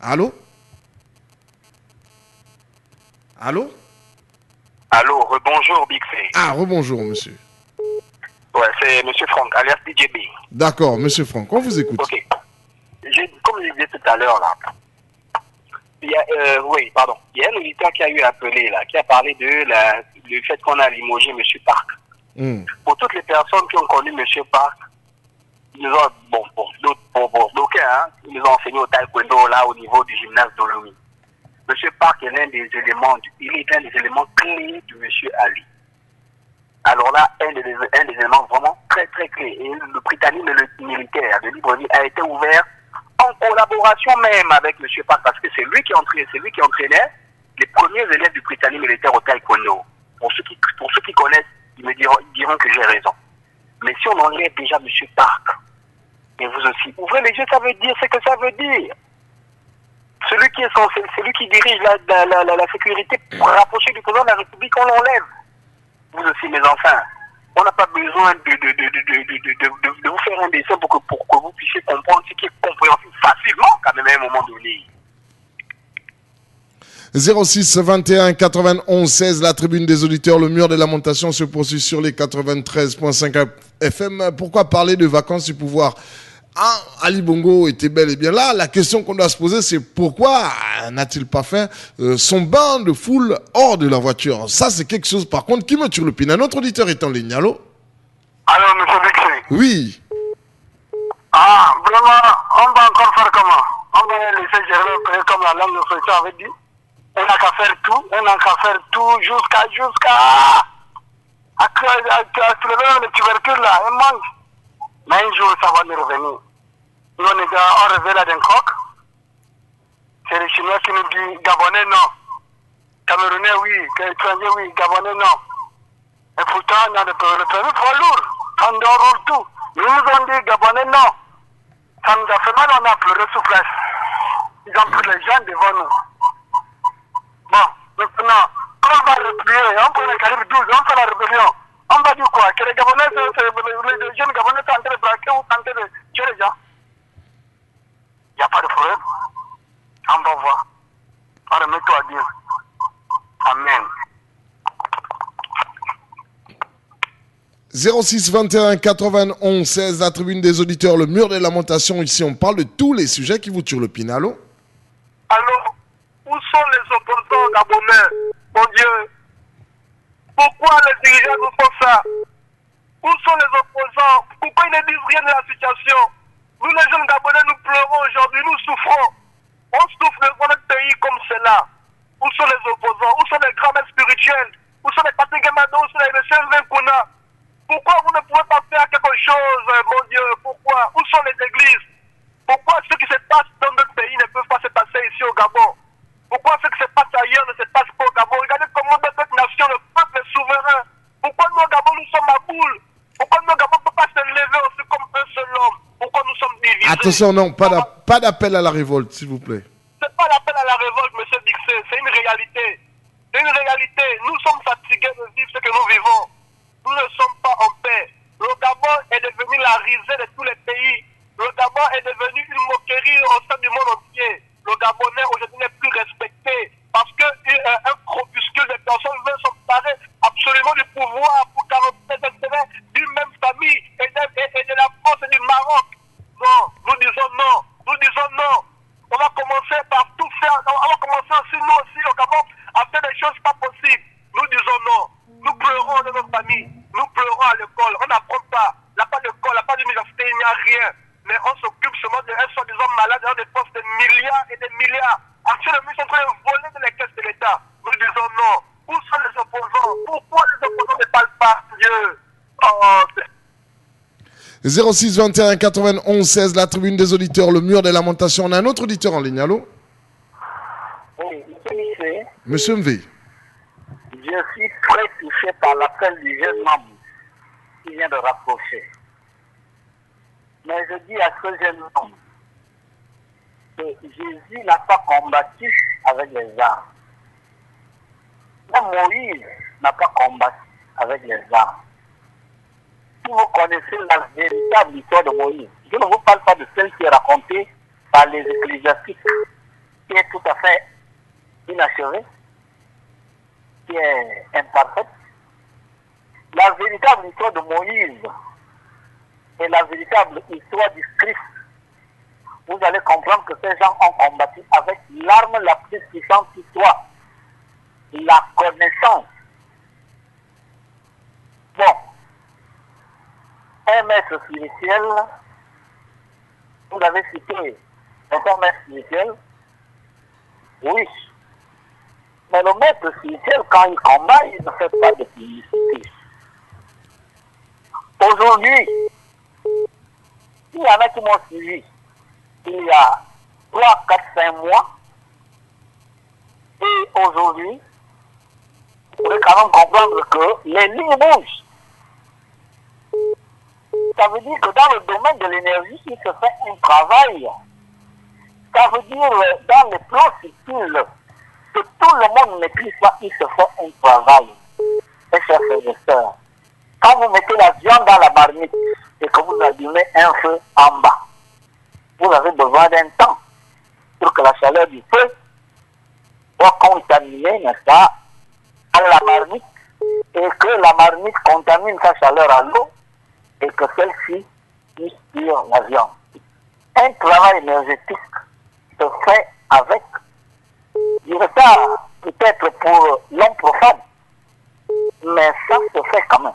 Allô? Allô? Allô, rebonjour Big C. Ah, rebonjour, monsieur. Ouais, c'est monsieur Franck, alias DJB. D'accord, monsieur Franck, on vous écoute. Ok. Comme je disais tout à l'heure, là, il y a un auditeur qui a eu appelé, là, qui a parlé du fait qu'on a limogé monsieur Park. Pour toutes les personnes qui ont connu monsieur Park, ils nous ont, pour d'aucuns, hein, ils nous ont enseigné au taekwondo, là, au niveau du gymnase d'Olumi. Monsieur Park est l'un des éléments, clés de monsieur Ali. Alors là, un des éléments vraiment très très clés. Et le Britannique militaire de Libreville a été ouvert en collaboration même avec monsieur Park, parce que c'est lui qui entraînait les premiers élèves du Britannique militaire au taekwondo. Pour ceux qui connaissent, ils diront que j'ai raison. Mais si on enlève déjà monsieur Park, et vous aussi, ouvrez les yeux, ça veut dire ce que ça veut dire. Celui qui dirige la sécurité pour rapprocher du président de la République, on l'enlève. Vous aussi, mes enfants, on n'a pas besoin de vous faire un dessin pour que vous puissiez comprendre ce qui est compréhensible facilement quand même à un moment donné. 06 21 91 16, la tribune des auditeurs, le mur de lamentation se poursuit sur les 93.5 FM. Pourquoi parler de vacances du pouvoir? Ali Bongo était bel et bien là. La question qu'on doit se poser, c'est pourquoi n'a-t-il pas fait son bain de foule hors de la voiture? Ça, c'est quelque chose, par contre, qui me tire le pin. Un autre auditeur est en ligne. Allô? Allô, monsieur Bixé? Oui. Ah, vraiment, on va encore faire comment? On va laisser gérer comme la langue de Frédéric avait dit. On n'a qu'à faire tout jusqu'à soulever le tubercule là, un manque. Mais un jour, ça va nous revenir. Nous, les gars, on révèle d'un coq. C'est les Chinois qui nous disent Gabonais, non. Camerounais, oui. Étrangers, oui. Gabonais, non. Et pourtant, on a le permis trop lourd. On déroule tout. Nous nous ont dit Gabonais, non. Ça nous a fait mal, on a pleuré sous place. Ils ont pris les gens devant nous. Bon, maintenant, on va replier. On prend le calibre 12, on fait la rébellion. On va dire quoi? Que les Gabonais, les jeunes Gabonais sont en train de braquer ou tenter de tuer les gens? Il n'y a pas de problème. On va voir. On remet-toi à Dieu. Amen. 06 21 91 16, la tribune des auditeurs, le mur des lamentations. Ici, on parle de tous les sujets qui vous tuent le pin. Allô? Allô? Où sont les opposants gabonais? Mon Dieu! Pourquoi les dirigeants nous font ça? Où sont les opposants? Pourquoi ils ne disent rien de la situation? Nous, les jeunes Gabonais, nous pleurons aujourd'hui, nous souffrons. On souffre devant notre pays comme cela. Où sont les opposants? Où sont les grands maîtres spirituels? Où sont les Patrick Mado? Où sont les Sylvain Kouna? Pourquoi vous ne pouvez pas faire quelque chose, mon Dieu? Pourquoi? Où sont les églises? Pourquoi ce qui se passe dans notre pays ne peut pas se passer ici au Gabon? Pourquoi ce qui se passe ailleurs ne se passe pas au Gabon? Regardez comment notre nation, le peuple est souverain. Pourquoi nous au Gabon nous sommes à boule? Pourquoi nous au Gabon ne peut pas se lever aussi comme un seul homme? Pourquoi nous sommes divisés? Attention, non, pas d'appel à la révolte, s'il vous plaît. C'est pas l'appel à la révolte, monsieur Bixé, c'est une réalité. C'est une réalité. Nous sommes fatigués de vivre ce que nous vivons. Nous ne sommes pas en paix. Le Gabon est devenu la risée de tous les pays. Le Gabon est devenu une moquerie au sein du monde entier. Le Gabonais aujourd'hui n'est plus respecté parce qu'un corpuscule de personnes veut s'emparer absolument du pouvoir pour 47 intérêts d'une même famille et de la France et du Maroc. Non, nous disons non. Nous disons non. On va commencer par tout faire. On va commencer aussi, nous aussi, au Gabon, à faire des choses pas possibles. Nous disons non. Nous pleurons de nos familles. Nous pleurons à l'école. On n'apprend pas. Il n'y a pas d'école, il n'y a pas d'université, il n'y a rien. Mais on s'occupe seulement d'un soi-disant malade, on dépense des milliards et des milliards. Actuellement, ils sont en train de voler dans les caisses de l'État. Nous disons non. Où sont les opposants? Pourquoi les opposants ne parlent pas, Dieu? 06 21 91 16, la tribune des auditeurs, le mur des lamentations. On a un autre auditeur en ligne. Allô? Oui, monsieur Missé. Monsieur Mvé. Je suis très touché par l'appel du jeune membre qui vient de rapprocher. Mais je dis à ce jeune homme que Jésus n'a pas combattu avec les armes. Même Moïse n'a pas combattu avec les armes. si vous connaissez la véritable histoire de Moïse, je ne vous parle pas de celle qui est racontée par les ecclésiastiques, qui est tout à fait inachevée, qui est imparfaite. La véritable histoire de Moïse et la véritable histoire du Christ, vous allez comprendre que ces gens ont combattu avec l'arme la plus puissante qui soit, la connaissance. Bon, un maître spirituel, vous avez cité un maître spirituel, oui, mais le maître spirituel, quand il combat, il ne fait pas de publicité. Aujourd'hui, il y en a qui m'ont suivi il y a 3, 4, 5 mois, et aujourd'hui, vous pouvez quand même comprendre que les lignes bougent. Ça veut dire que dans le domaine de l'énergie, il se fait un travail. Ça veut dire dans les plans subtils que tout le monde ne maîtrise pas, il se fait un travail. Et chers frères et sœurs, quand vous mettez la viande dans la marmite et que vous allumez un feu en bas, vous avez besoin d'un temps pour que la chaleur du feu soit contaminée, n'est-ce pas, à la marmite, et que la marmite contamine sa chaleur à l'eau, et que celle-ci puisse cuire la viande. Un travail énergétique se fait avec du retard, peut-être pour l'homme profane, mais ça se fait quand même.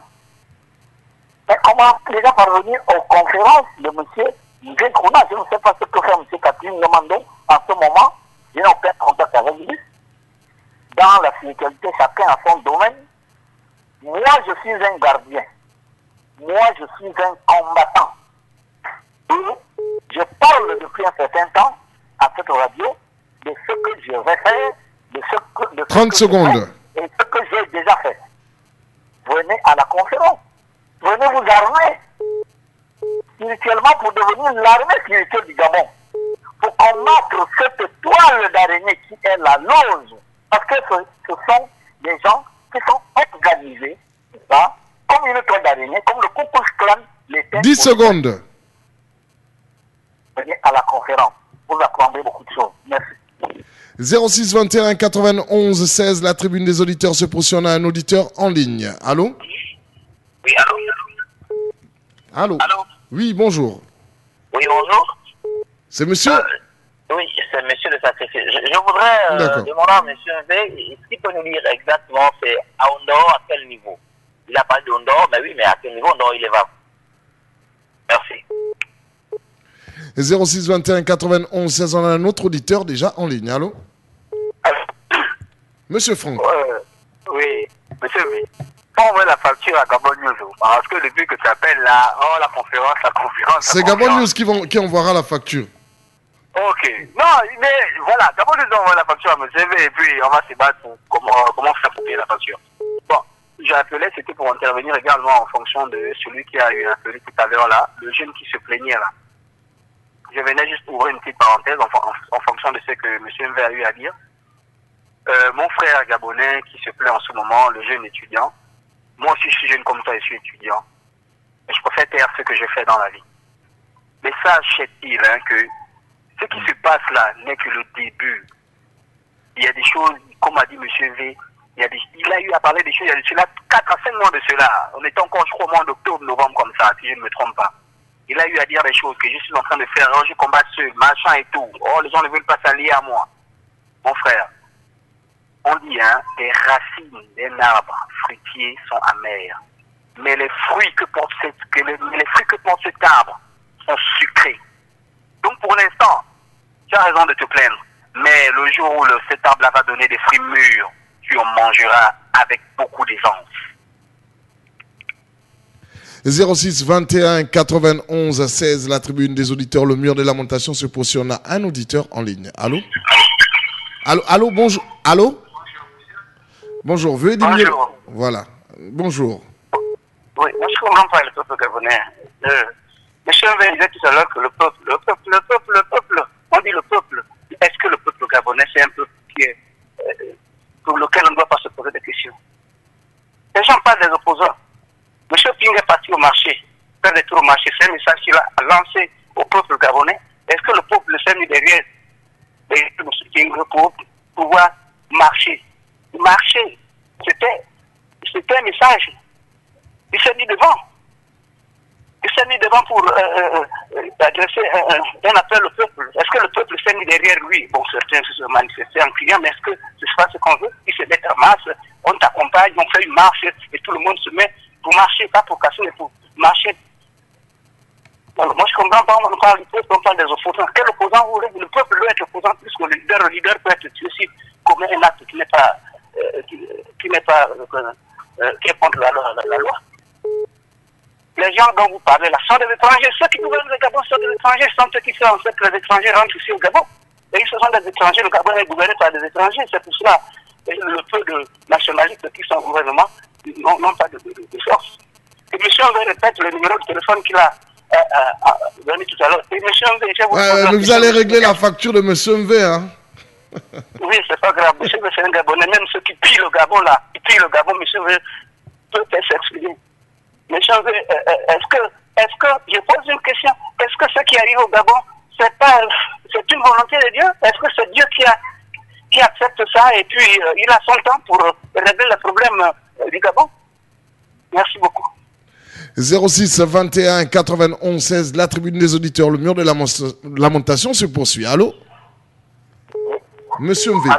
Mais comment déjà parvenir aux conférences de M. Ngekouna? Je ne sais pas ce que fait M. Catherine Lemando en ce moment. Je n'ai aucun contact avec lui. Dans la spiritualité, chacun a son domaine. Moi, je suis un gardien. Moi, je suis un combattant. Et je parle depuis un certain temps à cette radio de ce que je vais faire, de ce que... 30 secondes. Et ce que j'ai déjà fait. Venez à la conférence. Venez vous armer spirituellement pour devenir l'armée spirituelle du Gabon. Pour combattre cette toile d'araignée qui est la loge. Parce que ce sont des gens qui sont organisés, ça, comme une toile d'araignée, comme le Ku Klux Klan. 10 secondes. Venez à la conférence. Vous apprendrez beaucoup de choses. Merci. 06 21 91 16, la tribune des auditeurs se poursuit. On a un auditeur en ligne. Allô? Oui, allô? Allô? Allô? Oui, bonjour. Oui, bonjour. C'est monsieur? Oui, c'est monsieur le sacrifice. Je voudrais demander à monsieur V, est-ce qu'il peut nous dire exactement c'est à Ondor, à quel niveau? Il a parlé d'Ondor, mais oui, mais à quel niveau Ondor il est va? Merci. 06 21 91 16, on a un autre auditeur déjà en ligne. Allô? Monsieur Franck. Oui, monsieur V. On voit la facture à Gabon News, parce que depuis que tu appelles là, la conférence. C'est Gabon News qui envoiera la facture. Ok. Non, mais voilà, Gabon News envoie la facture à M. V et puis on va se battre pour comment faire pour payer la facture. Bon, j'ai appelé, c'était pour intervenir également en fonction de celui qui a eu appelé tout à l'heure là, le jeune qui se plaignait là. Je venais juste ouvrir une petite parenthèse en fonction de ce que M. V a eu à dire. Mon frère gabonais qui se plaint en ce moment, le jeune étudiant, moi aussi je suis jeune comme toi, je suis étudiant. Et je préfère taire ce que je fais dans la vie. Mais sachez-il que ce qui se passe là n'est que le début. Il y a des choses, comme a dit M. V, il a eu à parler des choses, il y a de cela 4 à 5 mois de cela. On était encore, je crois, au mois d'octobre, novembre comme ça, si je ne me trompe pas. Il a eu à dire des choses que je suis en train de faire, je combat seul, machin et tout. Oh, les gens ne veulent pas s'allier à moi. Mon frère, on dit, les racines d'un arbre fruitier sont amères. Mais les fruits que porte cet arbre sont sucrés. Donc pour l'instant, tu as raison de te plaindre. Mais le jour où cet arbre-là va donner des fruits mûrs, tu en mangeras avec beaucoup d'aisance. 06 21 91 16, la tribune des auditeurs, le mur de lamentation se poursuit. On a un auditeur en ligne. Allô? Allô, bonjour. Allô? Bonjour, veuillez diminuer. Bonjour. Voilà. Bonjour. Oui, moi je comprends pas le peuple gabonais. Monsieur V disait tout à l'heure que le peuple. On dit le peuple. Est-ce que le peuple gabonais c'est un peuple qui est pour lequel on ne doit pas se poser des questions? Les gens parlent des opposants. Monsieur Ping est parti au marché. c'est un message qu'il a lancé au peuple gabonais. Est-ce que le peuple s'est mis derrière le soutien pour pouvoir marcher? Marcher, c'était un message. Il s'est mis devant. Il s'est mis devant pour adresser un appel au peuple. Est-ce que le peuple s'est mis derrière lui? Bon, certains se manifestaient en criant, mais est-ce que c'est pas ce qu'on veut? Ils se mettent en masse, on t'accompagne, on fait une marche et tout le monde se met pour marcher, pas pour casser, mais pour marcher. Alors, moi, je comprends pas, on parle du peuple, on parle des opposants. Quel opposant vous voulez? Le peuple doit être opposant plus que le leader peut être tué si commet un acte qui est contre la loi. Les gens dont vous parlez là sont des étrangers. Ceux qui gouvernent le Gabon sont des étrangers, sont ceux qui font en sorte que les étrangers rentrent ici au Gabon. Et ce sont des étrangers, le Gabon est gouverné par des étrangers. C'est pour cela que le peu de nationalistes qui sont au gouvernement n'ont pas de force. Et M. Mvé répète le numéro de téléphone qu'il a donné tout à l'heure. Et M. Mvé, mais vous allez régler la facture de M. Mvé, hein? Oui, c'est pas grave. M. Mvé, c'est un Gabonais. Même ceux qui pillent le Gabon là, ils pillent le Gabon. M. Mvé peut s'expliquer. Mais est-ce que, je pose une question, est-ce que ce qui arrive au Gabon, c'est une volonté de Dieu? Est-ce que c'est Dieu qui accepte ça et puis il a son temps pour régler le problème du Gabon? Merci beaucoup. 06 21 91 16, la tribune des auditeurs, le mur de lamentation se poursuit. Allô? Monsieur Mvé.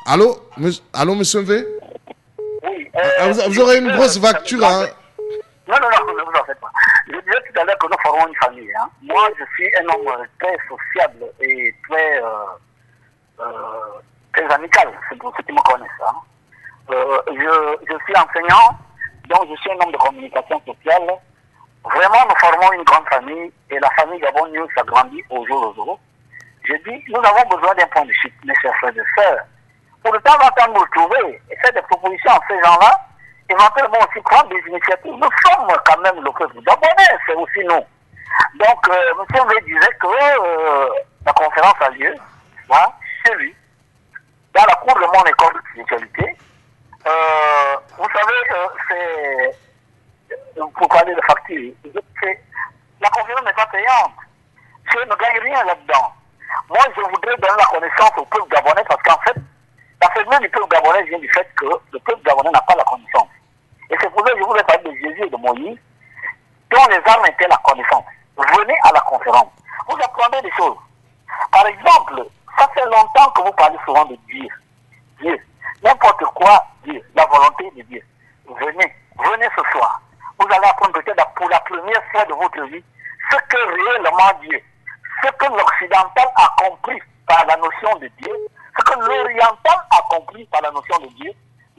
Allô? Allô, monsieur Mvé? Oui. Vous aurez une grosse facture, hein? Non, ne vous en faites pas. Je disais tout à l'heure que nous formons une famille. Hein. Moi, je suis un homme très sociable et très amical. C'est pour ceux qui me connaissent. Hein. Je suis enseignant, donc je suis un homme de communication sociale. Vraiment, nous formons une grande famille et la famille Gabon News s'agrandit au jour le jour. Je dis, nous avons besoin d'un point de chute, mes chers frères et sœurs. Pour le temps en temps nous retrouver et faire des propositions à ces gens-là, éventuellement aussi prendre des initiatives. Nous sommes quand même le peuple gabonais, c'est aussi nous. Donc, M. Mvé disait que la conférence a lieu, voilà, chez lui, dans la cour de mon école de spiritualité. Vous savez, c'est, pour parler de facture, la conférence n'est pas payante. Je ne gagne rien là-dedans. Moi, je voudrais donner la connaissance au peuple gabonais parce qu'en fait, la faiblesse du peuple gabonais vient du fait que le peuple gabonais n'a pas la connaissance. Et c'est pour ça que je voulais parler de Jésus et de Moïse, dont les armes étaient la connaissance. Venez à la conférence. Vous apprenez des choses. Par exemple, ça fait longtemps que vous parlez souvent de Dieu. Dieu. N'importe quoi, Dieu. La volonté de Dieu. Venez ce soir. Vous allez apprendre peut-être pour la première fois de votre vie ce que réellement Dieu, ce que l'occidental a compris par la notion de Dieu, ce que l'oriental a compris par la notion de Dieu.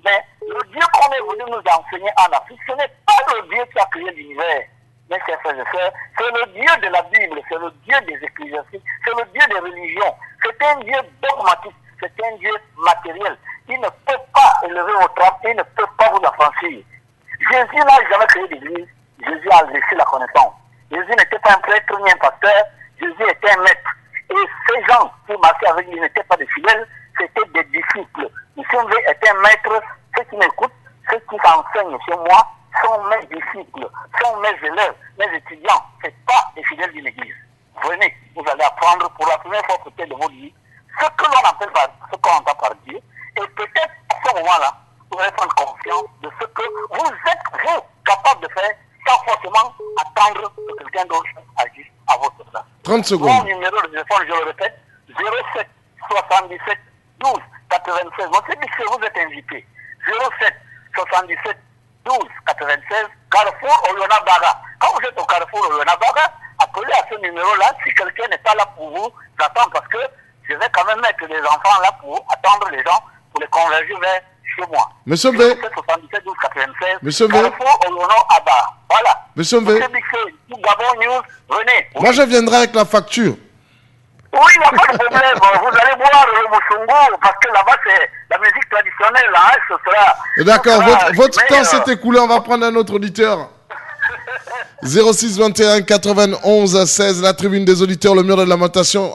Mais le Dieu qu'on est venu nous enseigner en Afrique, ce n'est pas le Dieu qui a créé l'univers. Mes chers frères et sœurs, c'est le Dieu de la Bible, c'est le Dieu des ecclésiastiques, c'est le Dieu des religions. C'est un Dieu dogmatique, c'est un Dieu matériel. Il ne peut pas élever votre âme, il ne peut pas vous affranchir. Jésus n'a jamais créé l'église, Jésus a laissé la connaissance. Jésus n'était pas un prêtre ni un pasteur, Jésus était un maître. Et ces gens qui marchaient avec lui n'étaient pas des fidèles, c'était des disciples. Monsieur Mvé est un maître. Ceux qui m'écoutent, ceux qui s'enseignent chez moi, sont mes disciples, sont mes élèves, mes étudiants. Ce n'est pas des fidèles d'une église. Venez, vous allez apprendre pour la première fois peut-être de votre vie ce que l'on appelle ce qu'on entend par Dieu. Et peut-être à ce moment-là, vous allez prendre conscience de ce que vous êtes, vous, capable de faire sans forcément attendre que quelqu'un d'autre agisse à votre place. 30 secondes. Mon numéro de téléphone, je le répète, 07 77 12 96. Vous savez que vous êtes invité. 07 77 12 96, Carrefour Oyona Baga. Quand vous êtes au Carrefour Oyona Baga, appelez à ce numéro-là si quelqu'un n'est pas là pour vous attendre, parce que je vais quand même mettre les enfants là pour attendre les gens, pour les converger vers chez moi. Monsieur Mvé. 77 12 96. Monsieur Mvé. Carrefour Oyona Baga. Voilà. Monsieur Mvé. Gabon News, venez. Moi, je viendrai avec la facture. Oui, il n'y a pas de problème. Vous allez voir le Moussungo, parce que là-bas, c'est la musique traditionnelle. Hein, ce sera. D'accord, votre temps s'est écoulé. On va prendre un autre auditeur. 06 21 91 16, la tribune des auditeurs, le mur de lamentation.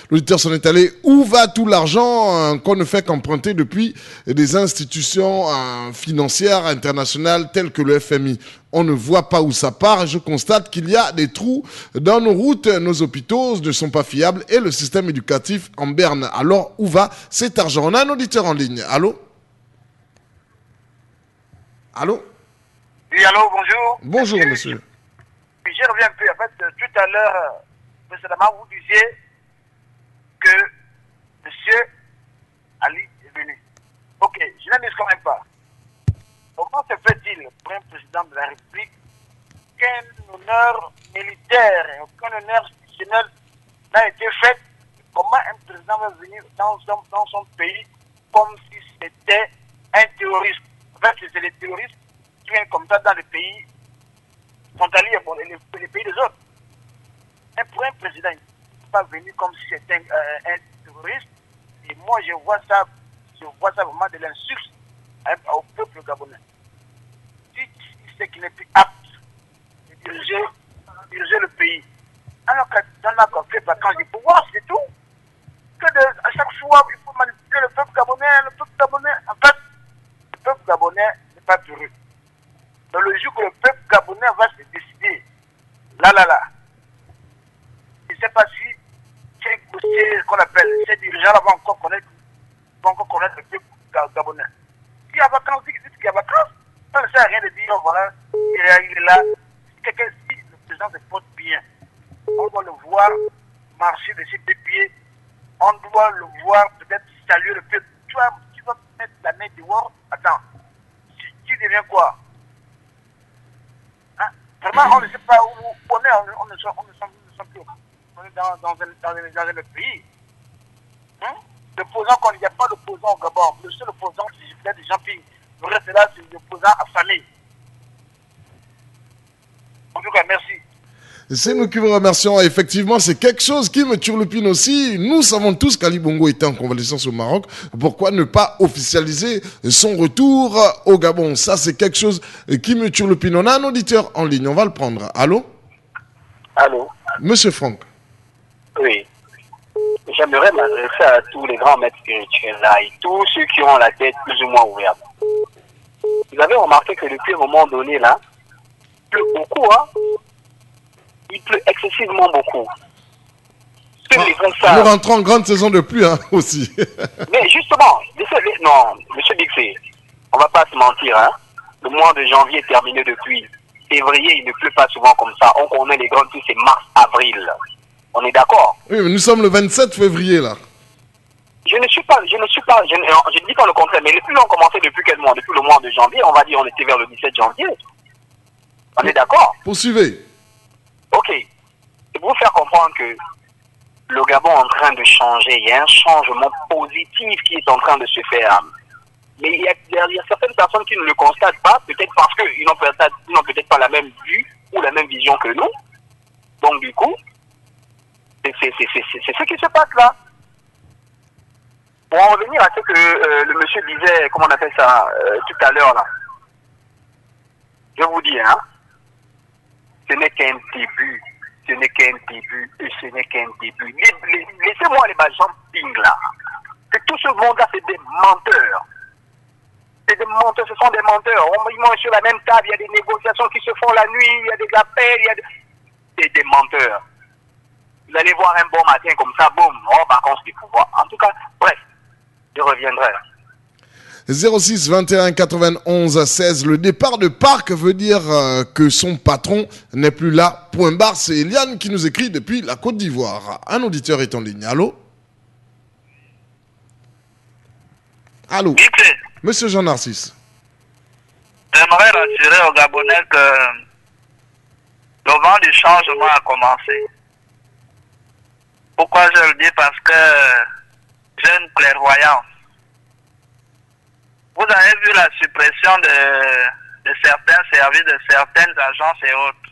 L'auditeur s'en est allé. Où va tout l'argent qu'on ne fait qu'emprunter depuis des institutions financières internationales telles que le FMI? On ne voit pas où ça part. Je constate qu'il y a des trous dans nos routes, nos hôpitaux ne sont pas fiables et le système éducatif en berne. Alors, où va cet argent? On a un auditeur en ligne. Allô? Allô? Oui, allô, bonjour. Bonjour, monsieur. Je reviens un peu. En fait, tout à l'heure, précédemment, vous disiez que monsieur Ali est venu. Ok, je n'aime quand même pas. Comment se fait-il pour un président de la République qu'un honneur militaire et aucun honneur institutionnel n'a été fait? Comment un président va venir dans son pays comme si c'était un terroriste? En fait, c'est les terroristes qui viennent comme ça dans les pays frontaliers, les pays des autres. Et pour un président, il n'est pas venu comme si c'était un terroriste. Et moi, je vois ça vraiment de l'insulte au peuple gabonais. Si c'est qu'il n'est plus apte de diriger le pays, alors qu'on fait vacances du pouvoir, c'est tout. À chaque fois, il faut manipuler le peuple gabonais. En fait, le peuple gabonais n'est pas heureux. Dans le jour que le peuple gabonais va se décider, là, je ne sais pas si c'est qu'on appelle, ces dirigeants vont encore connaître le peuple gabonais. S'il y a vacances, dites qu'il y a vacances, ça ne sert à rien de dire, voilà, il est là. Si le président se porte bien, on doit le voir marcher de ses deux pieds, on doit le voir peut-être saluer le peuple. Tu vas mettre la main dehors, attends, tu deviens quoi? Vraiment, on ne sait pas où on est, on ne sent plus. On est dans un autre pays. L'opposant, quand il n'y a pas d'opposant au Gabon, le seul opposant, c'est des gens qui le reste là, c'est l'opposant affamé. En tout cas, merci. C'est nous qui vous remercions. Effectivement, c'est quelque chose qui me turlupine aussi. Nous savons tous qu'Ali Bongo était en convalescence au Maroc. Pourquoi ne pas officialiser son retour au Gabon? Ça, c'est quelque chose qui me turlupine. On a un auditeur en ligne. On va le prendre. Allô? Allô? Monsieur Franck. Oui. J'aimerais m'adresser à tous les grands maîtres spirituels là et tous ceux qui ont la tête plus ou moins ouverte. Vous avez remarqué que depuis un moment donné là, il pleut beaucoup, hein? Il pleut excessivement beaucoup. Nous rentrons en grande saison de pluie, hein, aussi. Mais justement, non, monsieur Bixé, on va pas se mentir, hein. Le mois de janvier est terminé depuis. Février, il ne pleut pas souvent comme ça. On connaît les grandes pluies, c'est mars, avril. On est d'accord? Oui, mais nous sommes le 27 février, là. Je ne dis pas le contraire, mais les pluies ont commencé depuis quel mois? Depuis le mois de janvier, on va dire, on était vers le 17 janvier. On est d'accord? Poursuivez. Ok. C'est pour vous faire comprendre que le Gabon est en train de changer. Il y a un changement positif qui est en train de se faire. Mais il y a certaines personnes qui ne le constatent pas, peut-être parce qu'ils n'ont peut-être pas la même vue ou la même vision que nous. Donc du coup, c'est ce qui se passe là. Pour en revenir à ce que le monsieur disait, comment on appelle ça, tout à l'heure là. Je vous dis, hein, ce n'est qu'un début. Ce n'est qu'un début et ce n'est qu'un début. Laissez-moi les gens ping là. Que tout ce monde-là, c'est des menteurs. C'est des menteurs, ce sont des menteurs. Ils mangent sur la même table, il y a des négociations qui se font la nuit, il y a des appels, c'est des menteurs. Vous allez voir un bon matin comme ça, boum, vacances du pouvoir. En tout cas, bref, je reviendrai. 06 21 91 16. Le départ de Parc veut dire que son patron n'est plus là. Point barre. C'est Eliane qui nous écrit depuis la Côte d'Ivoire. Un auditeur est en ligne. Allô? Allô? Monsieur Jean-Narcisse. J'aimerais rassurer aux Gabonais que le vent du changement a commencé. Pourquoi je le dis? Parce que j'ai une clairvoyance. Vous avez vu la suppression de certains services, de certaines agences et autres.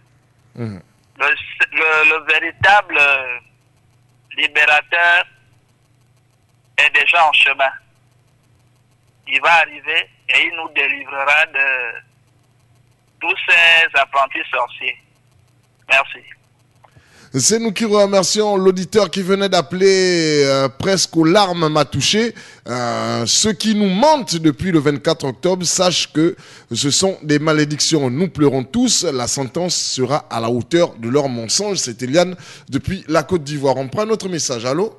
Mmh. Le véritable libérateur est déjà en chemin. Il va arriver et il nous délivrera de tous ces apprentis sorciers. Merci. C'est nous qui remercions l'auditeur qui venait d'appeler presque aux larmes m'a touché. Ceux qui nous mentent depuis le 24 octobre, sachent que ce sont des malédictions. Nous pleurons tous. La sentence sera à la hauteur de leur mensonge. C'est Eliane depuis la Côte d'Ivoire. On prend un autre message. Allô?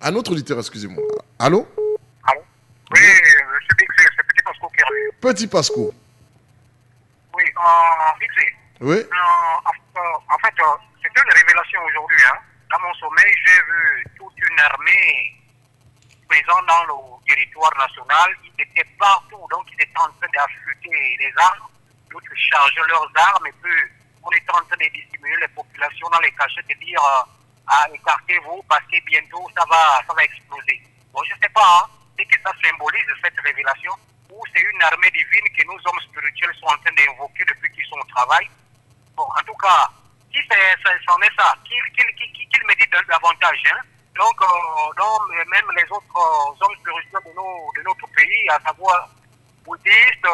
Un autre auditeur, excusez-moi. Allô? Allô? Oui, monsieur Bixé, c'est Petit Pasco qui arrive. Petit Pasco. Oui, Bixé. Oui. En fait, c'est une révélation aujourd'hui. Hein. Dans mon sommeil, j'ai vu toute une armée présente dans le territoire national. Ils étaient partout, donc ils étaient en train d'affûter les armes, d'autres chargeaient leurs armes, et puis on était en train de dissimuler les populations dans les cachettes et dire écartez-vous parce que bientôt ça va exploser. Bon, je ne sais pas, c'est que ça symbolise cette révélation, ou c'est une armée divine que nos hommes spirituels sont en train d'invoquer depuis qu'ils sont au travail. Bon, en tout cas, si c'en est ça, qu'il me dit davantage. Hein. Donc, même les autres hommes spirituels de notre pays, à savoir bouddhistes,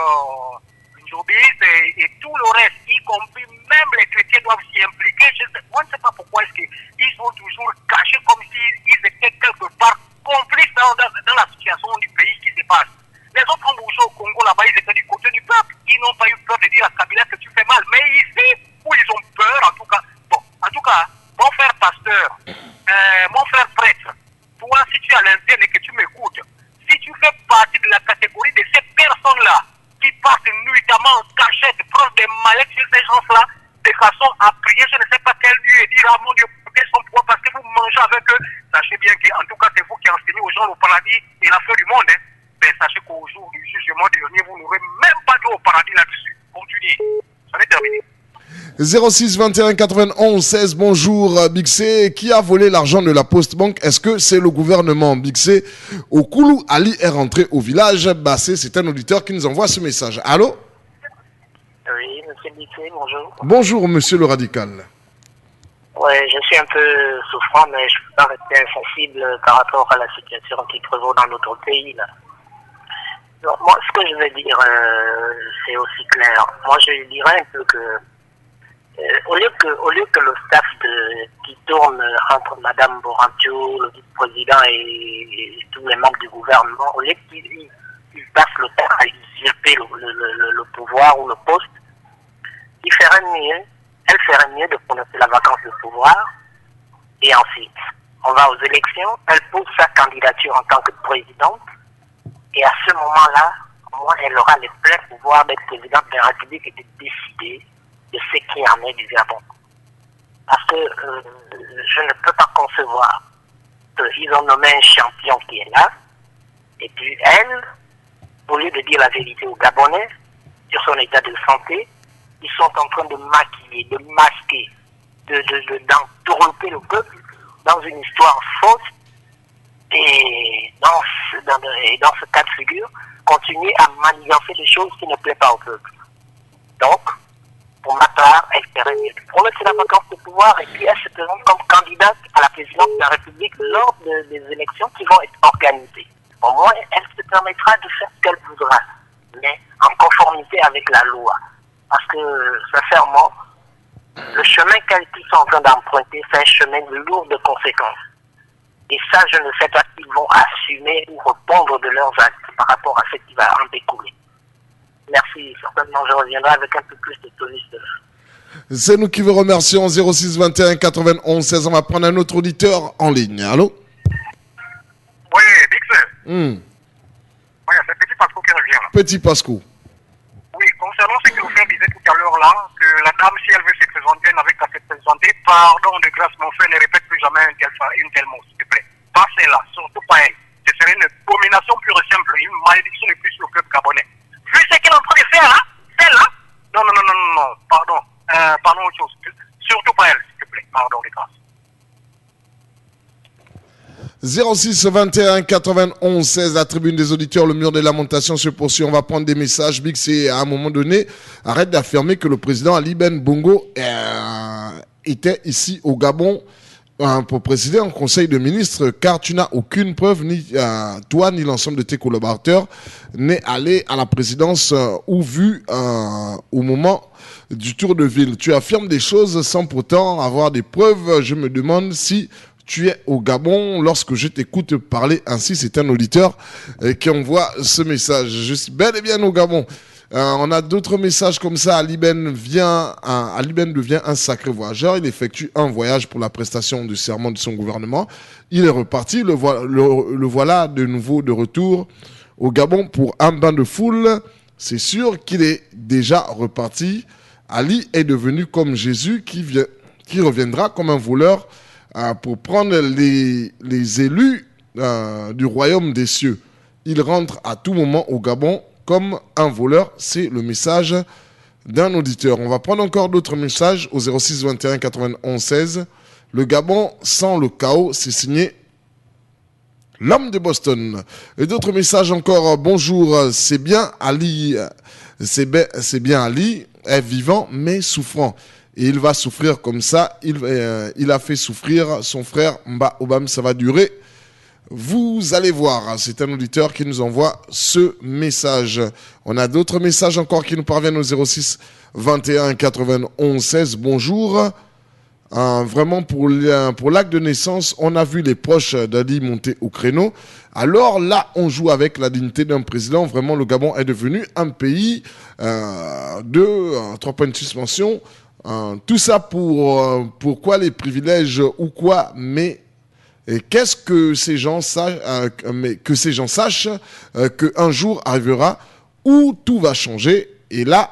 jobistes et tout le reste, y compris même les chrétiens doivent s'y impliquer. Moi, je ne sais pas pourquoi est-ce qu'ils sont toujours cachés comme s'ils étaient quelque part complices dans la situation du pays qui se passe. Les autres ont bougé au Congo là-bas, ils étaient du côté du peuple. Ils n'ont pas eu peur de dire à Kabila que tu fais mal. Mais ici, où ils ont peur, en tout cas, mon frère pasteur, mon frère prêtre, toi, si tu es à l'interne et que tu m'écoutes, si tu fais partie de la catégorie de ces personnes-là qui partent nuitamment en cachette, prendre des mallettes chez ces gens-là, de façon à prier, je ne sais pas quel lieu, et dire, ah mon Dieu, quels sont pouvoir parce que vous mangez avec eux, sachez bien qu'en tout cas, c'est vous qui enseignez aux gens le paradis et la fin du monde. Hein. Mais sachez qu'au jour du jugement dernier, vous n'aurez même pas d'eau au paradis là-dessus. Continuez. Ça est terminé. 06 21 91 16, bonjour Bixé. Qui a volé l'argent de la Poste Banque? Est-ce que c'est le gouvernement Bixé? Okoulou Ali est rentré au village. Bassé, c'est un auditeur qui nous envoie ce message. Allô? Oui, monsieur Bixé, bonjour. Bonjour, monsieur le radical. Oui, je suis un peu souffrant, mais je ne peux pas rester insensible par rapport à la situation qui prévaut dans notre pays. Là. Donc, moi, ce que je veux dire, c'est aussi clair. Moi, je dirais un peu que au lieu que le staff qui tourne entre Madame Borantio, le vice-président et tous les membres du gouvernement, au lieu qu'ils passent le temps à usurper le pouvoir ou le poste, elle ferait mieux de prononcer la vacance de pouvoir, et ensuite, on va aux élections, elle pose sa candidature en tant que présidente, et à ce moment-là, moi, elle aura les pleins pouvoirs d'être présidente de la République et de décider de ce qui en est du Gabon. Parce que je ne peux pas concevoir qu'ils ont nommé un champion qui est là, et puis elle, au lieu de dire la vérité aux Gabonais sur son état de santé, ils sont en train de maquiller, de masquer, d'entourlouper le peuple dans une histoire fausse, et dans ce cas de figure, continuer à manigancer des choses qui ne plaisent pas au peuple. Donc, pour ma part, elle ferait mieux de prononcer la vacance de pouvoir et puis elle se présente comme candidate à la présidence de la République lors des élections qui vont être organisées. Au moins, elle se permettra de faire ce qu'elle voudra, mais en conformité avec la loi. Parce que, sincèrement, le chemin qu'ils sont en train d'emprunter, c'est un chemin lourd de conséquences. Et ça, je ne sais pas s'ils vont assumer ou répondre de leurs actes par rapport à ce qui va en découler. Merci. Certainement, je reviendrai avec un peu plus de toniste. C'est nous qui vous remercions. 06 21 91 16. On va prendre un autre auditeur en ligne. Allô? Oui, Bixé. Oui, c'est Petit Pasco qui revient là. Petit Pasco. Oui, concernant ce que le frère disait tout à l'heure là, que la dame, si elle veut se présenter, elle n'avait qu'à se présenter. Pardon de grâce, mon frère, ne répète plus jamais une telle mot, s'il te plaît. Pas celle-là, surtout pas elle. Ce serait une domination pure et simple, une malédiction de plus sur le peuple gabonais. Vu ce qu'elle est en train de faire là, celle-là, non, pardon, pardon autre chose. Surtout pas elle, s'il te plaît, pardon de grâce. 06 21 91 16, la tribune des auditeurs, le mur des lamentations se poursuit. On va prendre des messages. Bixé, à un moment donné, arrête d'affirmer que le président Ali Ben Bongo était ici au Gabon pour présider un conseil de ministres, car tu n'as aucune preuve, ni toi ni l'ensemble de tes collaborateurs n'est allé à la présidence ou vu au moment du tour de ville. Tu affirmes des choses sans pourtant avoir des preuves. Je me demande si tu es au Gabon lorsque je t'écoute parler ainsi. C'est un auditeur qui envoie ce message. Je suis bel et bien au Gabon. On a d'autres messages comme ça. Ali Ben devient un sacré voyageur. Il effectue un voyage pour la prestation du serment de son gouvernement. Il est reparti. Le voilà de nouveau de retour au Gabon pour un bain de foule. C'est sûr qu'il est déjà reparti. Ali est devenu comme Jésus qui reviendra comme un voleur pour prendre les élus du royaume des cieux. Il rentre à tout moment au Gabon comme un voleur. C'est le message d'un auditeur. On va prendre encore d'autres messages au 06 21 91 16. Le Gabon sans le chaos, c'est signé l'homme de Boston. Et d'autres messages encore. Bonjour, c'est bien Ali. C'est bien Ali est vivant mais souffrant. Et il va souffrir comme ça. Il a fait souffrir son frère Mba Obam. Ça va durer. Vous allez voir, c'est un auditeur qui nous envoie ce message. On a d'autres messages encore qui nous parviennent au 06 21 91 16. Bonjour. Vraiment, pour l'acte de naissance, on a vu les proches d'Ali monter au créneau. Alors là, on joue avec la dignité d'un président. Vraiment, le Gabon est devenu un pays de 3 points de suspension. Tout ça pourquoi les privilèges ou quoi, mais et qu'est-ce que ces gens sachent, qu'un jour arrivera où tout va changer. Et là,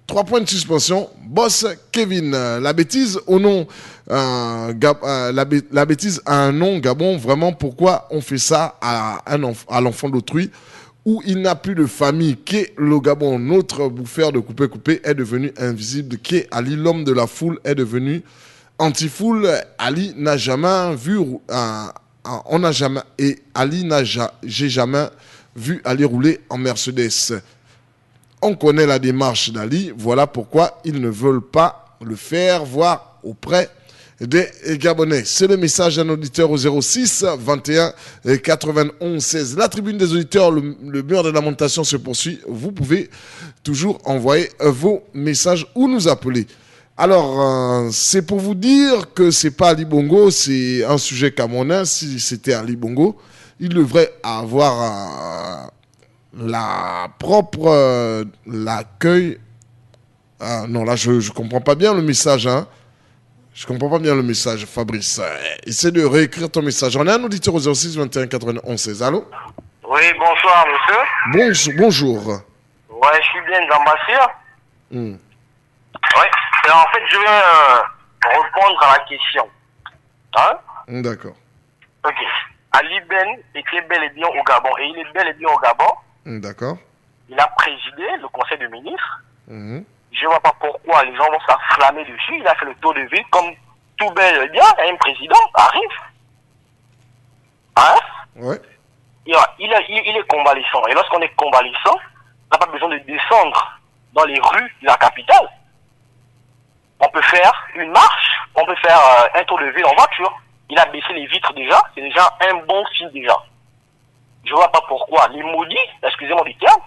3 points de suspension. Boss Kevin, la bêtise au nom, la bêtise a un nom, Gabon. Vraiment, pourquoi on fait ça à l'enfant d'autrui où il n'a plus de famille? Qu'est le Gabon? Notre bouffeur de coupé est devenu invisible. Qu'est Ali, l'homme de la foule, est devenu anti-foule. Ali n'a jamais vu, j'ai jamais vu Ali rouler en Mercedes. On connaît la démarche d'Ali, voilà pourquoi ils ne veulent pas le faire voir auprès des Gabonais. C'est le message d'un auditeur au 06 21 91 16. La tribune des auditeurs, le mur de lamentation se poursuit. Vous pouvez toujours envoyer vos messages ou nous appeler. Alors, c'est pour vous dire que c'est pas Ali Bongo, c'est un sujet camerounais. Si c'était Ali Bongo, il devrait avoir l'accueil. Non, là, je comprends pas bien le message. Hein. Je comprends pas bien le message, Fabrice. Essaie de réécrire ton message. On a un auditeur au 06 21 91 16. Allô? Oui, bonsoir, monsieur. Bonjour. Ouais, je suis bien d'ambassadeur. Oui, en fait, je vais répondre à la question. Hein? D'accord. Ok. Ali Ben était bel et bien au Gabon. Et il est bel et bien au Gabon. D'accord. Il a présidé le conseil de ministres. Je ne vois pas pourquoi les gens vont s'afflammer dessus. Il a fait le tour de ville comme tout bel et bien. Un président arrive. Hein? Ouais. Il est convalescent. Et lorsqu'on est convalescent, on n'a pas besoin de descendre dans les rues de la capitale. On peut faire une marche, on peut faire un tour de ville en voiture. Il a baissé les vitres déjà, c'est déjà un bon signe déjà. Je vois pas pourquoi. Les maudits, excusez-moi du terme,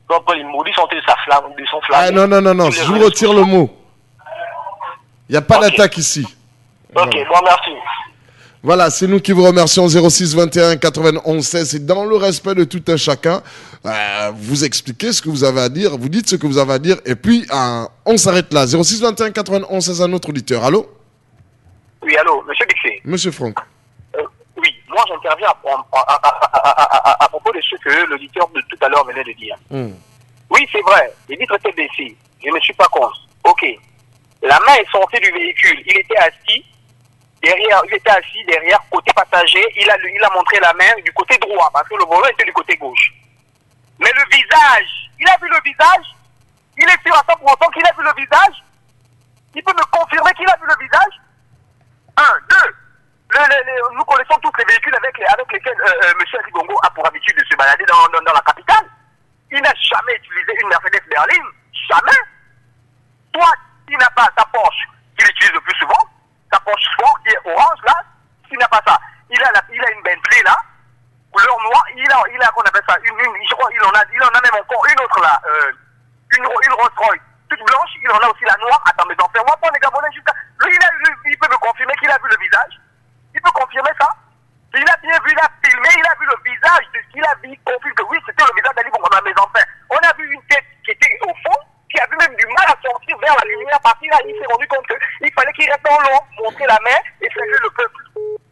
quand les maudits sont de s'enflammer. Ah non, je vous retire le mot. Il n'y a pas d'attaque ici. Ok, bon, merci. Voilà, c'est nous qui vous remercions. 06 21 91 16. C'est dans le respect de tout un chacun. Vous expliquez ce que vous avez à dire. Vous dites ce que vous avez à dire. Et puis, on s'arrête là. 06 21 91 16, un autre auditeur. Allô? Oui, allô, monsieur Bixé. Monsieur Franck. Oui, moi j'interviens à propos de ce que l'auditeur de tout à l'heure venait de dire. Oui, c'est vrai. Les vitres étaient baissées. Je ne suis pas contre. Ok. La main est sortie du véhicule. Il était assis derrière, côté passager. Il a montré la main du côté droit, parce que le volant était du côté gauche. Mais le visage, il a vu le visage? Il est sûr à 100% qu'il a vu le visage? Il peut me confirmer qu'il a vu le visage? 1, 2. Nous connaissons tous les véhicules avec lesquels M. Ali Bongo a pour habitude de se balader dans la capitale. Il n'a jamais utilisé une Mercedes berline. Jamais. Toi, il n'a pas sa Porsche qu'il utilise le plus souvent. Sa Porsche Sport qui est orange là, en a même encore une autre là, une Rolls Royce, toute blanche, il en a aussi la noire. Attends, mes enfants, moi, les Gabonais jusqu'à... Lui, il peut me confirmer qu'il a vu le visage. Il peut confirmer ça. Il a bien vu, il a filmé, il a vu le visage de ce qu'il a vu, il confirme que oui, c'était le visage d'Ali Bongo dans mes enfants. On a vu une tête qui était au fond, qui a vu même du mal à sortir vers la lumière, parce qu'il s'est rendu compte qu'il fallait qu'il reste en long, montrer la main et saluer le peuple.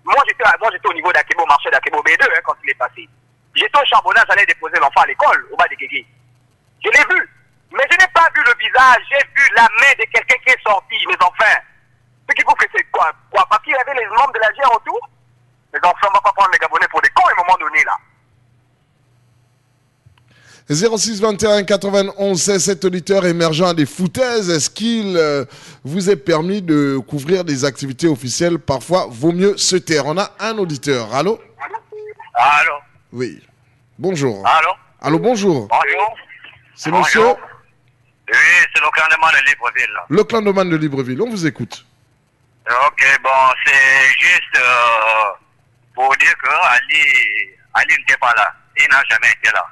Moi, j'étais au niveau d'Akebo, marché d'Akebo B2, hein, quand il est passé. J'étais au charbonnage, j'allais déposer l'enfant à l'école, au bas des Guégués. Je l'ai vu. Mais je n'ai pas vu le visage, j'ai vu la main de quelqu'un qui est sorti, mes enfants. Ce qui prouve que c'est quoi? Parce qu'il y avait les membres de la GIA autour. Les enfants, on ne va pas prendre les Gabonais pour des cons à un moment donné, là. 06 21 91 16, cet auditeur émergent à des foutaises, est-ce qu'il vous est permis de couvrir des activités officielles? Parfois, vaut mieux se taire. On a un auditeur. Allô? Allô? Oui. Bonjour. Allô? Allô, bonjour. Bonjour. C'est monsieur? Oui, c'est le clandéman de Libreville. Le clandéman de Libreville, on vous écoute. Ok, bon, c'est juste pour dire que Ali n'était pas là. Il n'a jamais été là.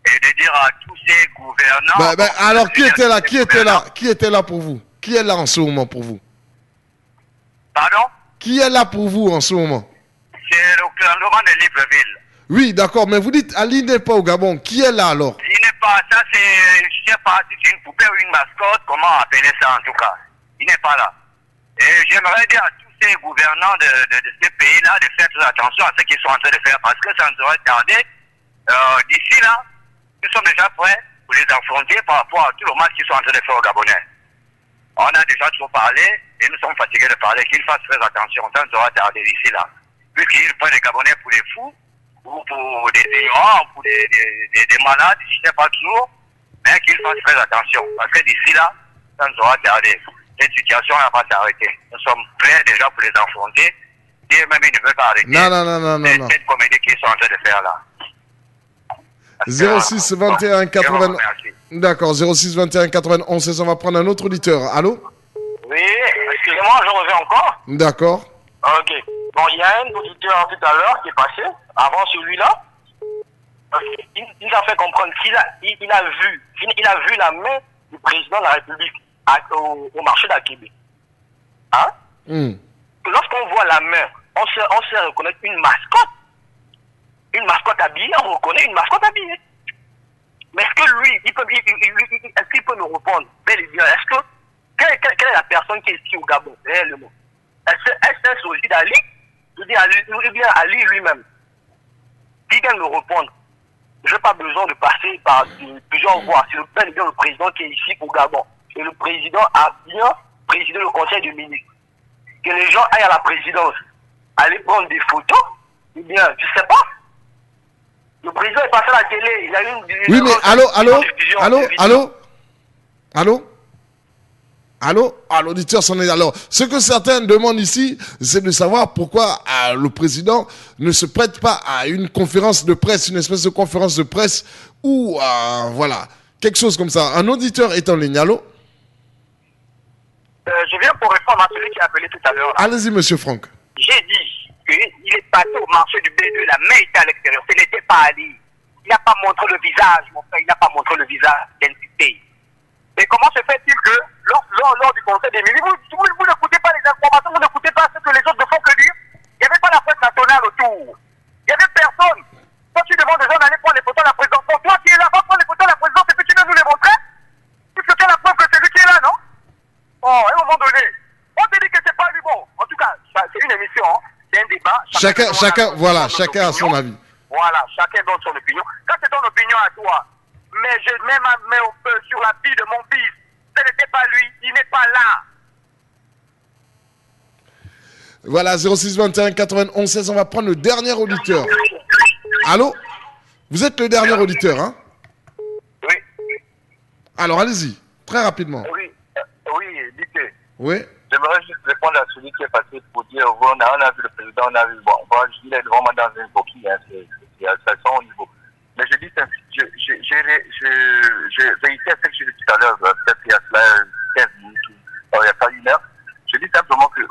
Et de dire à tous ces gouvernants... alors, qui était là? Qui était là? Qui était là pour vous? Qui est là en ce moment pour vous? Pardon? Qui est là pour vous en ce moment? C'est le clandéman de Libreville. Oui, d'accord, mais vous dites Ali n'est pas au Gabon. Qui est là alors? Il n'est pas, ça c'est, je sais pas si c'est une poupée ou une mascotte, comment appeler ça en tout cas. Il n'est pas là. Et j'aimerais dire à tous ces gouvernants de ces pays-là de faire très attention à ce qu'ils sont en train de faire parce que ça ne saurait tarder. D'ici là, nous sommes déjà prêts pour les affronter par rapport à tout le mal qu'ils sont en train de faire aux Gabonais. On a déjà trop parlé et nous sommes fatigués de parler, qu'ils fassent très attention, ça ne saurait tarder d'ici là. Puisqu'ils prennent les Gabonais pour des fous, ou pour des ignorants, pour des malades, je ne sais pas toujours, mais qu'ils fassent très attention. Parce que d'ici là, ça ne sera tardé. Cette situation n'a pas s'arrêter. Nous sommes prêts déjà pour les affronter. Et même ils ne veulent pas arrêter. Non. Cette comédie qu'ils sont en train de faire là. 06 21 80. D'accord, 06 21 91 16, on va prendre un autre auditeur. Allô? Oui, excusez-moi, je reviens encore. D'accord. Ok. Bon, il y a un auditeur tout à l'heure qui est passé, avant celui-là. Il nous a fait comprendre qu'il a vu la main du président de la République au marché d'Akébé. Hein? Lorsqu'on voit la main, on sait reconnaître une mascotte. Une mascotte habillée, on reconnaît une mascotte habillée. Mais est-ce que lui, est-ce qu'il peut nous répondre bel et bien? Est-ce que, quelle est la personne qui est ici au Gabon, réellement? Est-ce que c'est un sosie d'Ali? Je dis Ali, ou bien Ali lui-même. Qui vient me répondre? Je n'ai pas besoin de passer par plusieurs voies. C'est bel et bien le président qui est ici au Gabon. Et le président a bien présidé le conseil des ministres. Que les gens aillent à la présidence, aller prendre des photos, ou bien, je ne sais pas. Le président est passé à la télé, il a eu une... Oui, mais allô, l'auditeur s'en est... Alors, ce que certains demandent ici, c'est de savoir pourquoi le président ne se prête pas à une conférence de presse, une espèce de conférence de presse, ou, voilà, quelque chose comme ça. Un auditeur est en ligne, allô? Je viens pour répondre à celui qui a appelé tout à l'heure. Allez-y, monsieur Franck. J'ai dit qu'il est passé au marché du B2, la main était à l'extérieur, ce n'était pas Ali. Il n'a pas montré le visage, mon frère, il n'a pas montré le visage d'identité. Mais comment se fait-il que, lors du conseil des ministres, vous n'écoutez pas les informations, vous n'écoutez pas ce que les autres ne font que dire? Il n'y avait pas la presse nationale autour. Il n'y avait personne. Quand tu demandes aux gens d'aller prendre les photos de la présidence, toi qui es là, va prendre les photos de la présidence et puis tu viens nous les montrer? Puisque tu as la preuve que c'est lui qui est là, non? Oh, à un moment donné, on te dit que c'est pas lui. Bon, en tout cas, c'est une émission, hein. C'est un débat. Chacun a son avis. Voilà, chacun donne son opinion. Quand c'est ton opinion à toi, mais je mets ma main au feu sur la vie de mon fils, ce n'était pas lui, il n'est pas là. Voilà, 06 21 91 16, on va prendre le dernier auditeur. Allô? Vous êtes le dernier auditeur, hein? Oui. Alors, allez-y, très rapidement. Oui, dites. Oui. J'aimerais juste répondre à celui qui est passé pour dire, on a vu le président, on a vu, bon, il est vraiment dans une coquille, hein, c'est à son niveau. Mais je dis, je réitère ce que j'ai dit tout à l'heure, peut-être il y a cela 15 minutes, il n'y a pas une heure. Je dis simplement que,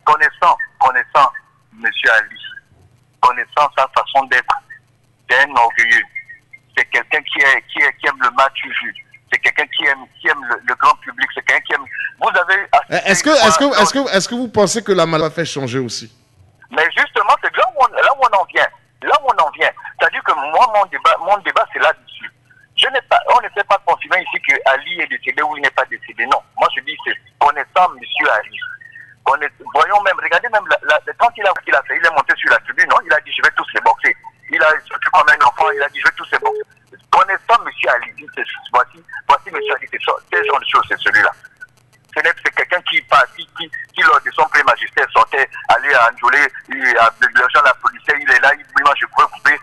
connaissant M. Ali, connaissant sa façon d'être, c'est un orgueilleux. c'est quelqu'un qui aime le match vu. C'est quelqu'un qui aime le grand public. C'est quelqu'un qui aime. Vous avez. Est-ce que vous pensez que la maladie va faire changer aussi? Mais justement, c'est là où on en vient. C'est-à-dire que moi, mon débat, c'est là-dessus. On ne fait pas confirmer ici que Ali est décédé ou il n'est pas décédé. Non. Moi, je dis, c'est connaissant M. Ali. Voyons même, regardez même, quand il a fait, il est monté sur la tribune, non? Il a dit, je vais tous les boxer. Il a surtout comme un enfant, il a dit, je vais tous les boxer. Connaissant M. Ali, voici M. Ali, c'est ce genre de choses, c'est celui-là. C'est quelqu'un qui, lors de son pré-magistère, sortait, allait à Anjolé, les gens l'applaudissaient, il est là, moi je pouvais couper,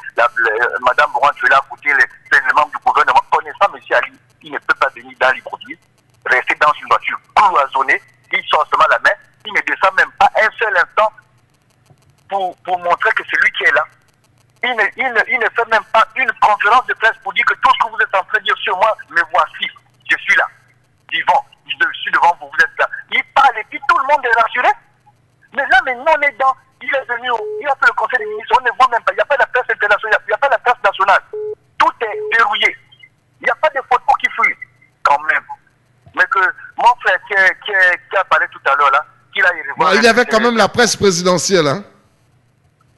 Madame Bourran, tu es là à côté, les membres du gouvernement. Connaissant M. Ali, il ne peut pas venir dans l'hypocrisie, rester dans une voiture cloisonnée, il sort seulement la main, il ne descend même pas un seul instant pour montrer que c'est lui qui est là. Il ne fait même pas une conférence de presse pour dire que tout ce que vous êtes en train de dire sur moi, me voici, je suis là, vivant. Je suis devant vous, vous êtes là. Il parle et puis tout le monde est rassuré. Mais là, maintenant, on est dans. Il est venu, il a fait le conseil des ministres, on ne voit même pas. Il n'y a pas la presse internationale, il n'y a pas la presse nationale. Tout est verrouillé. Il n'y a pas de photos qui fuient, quand même. Mais que mon frère qui a parlé tout à l'heure, là, qu'il a il y avait quand même la presse présidentielle, hein?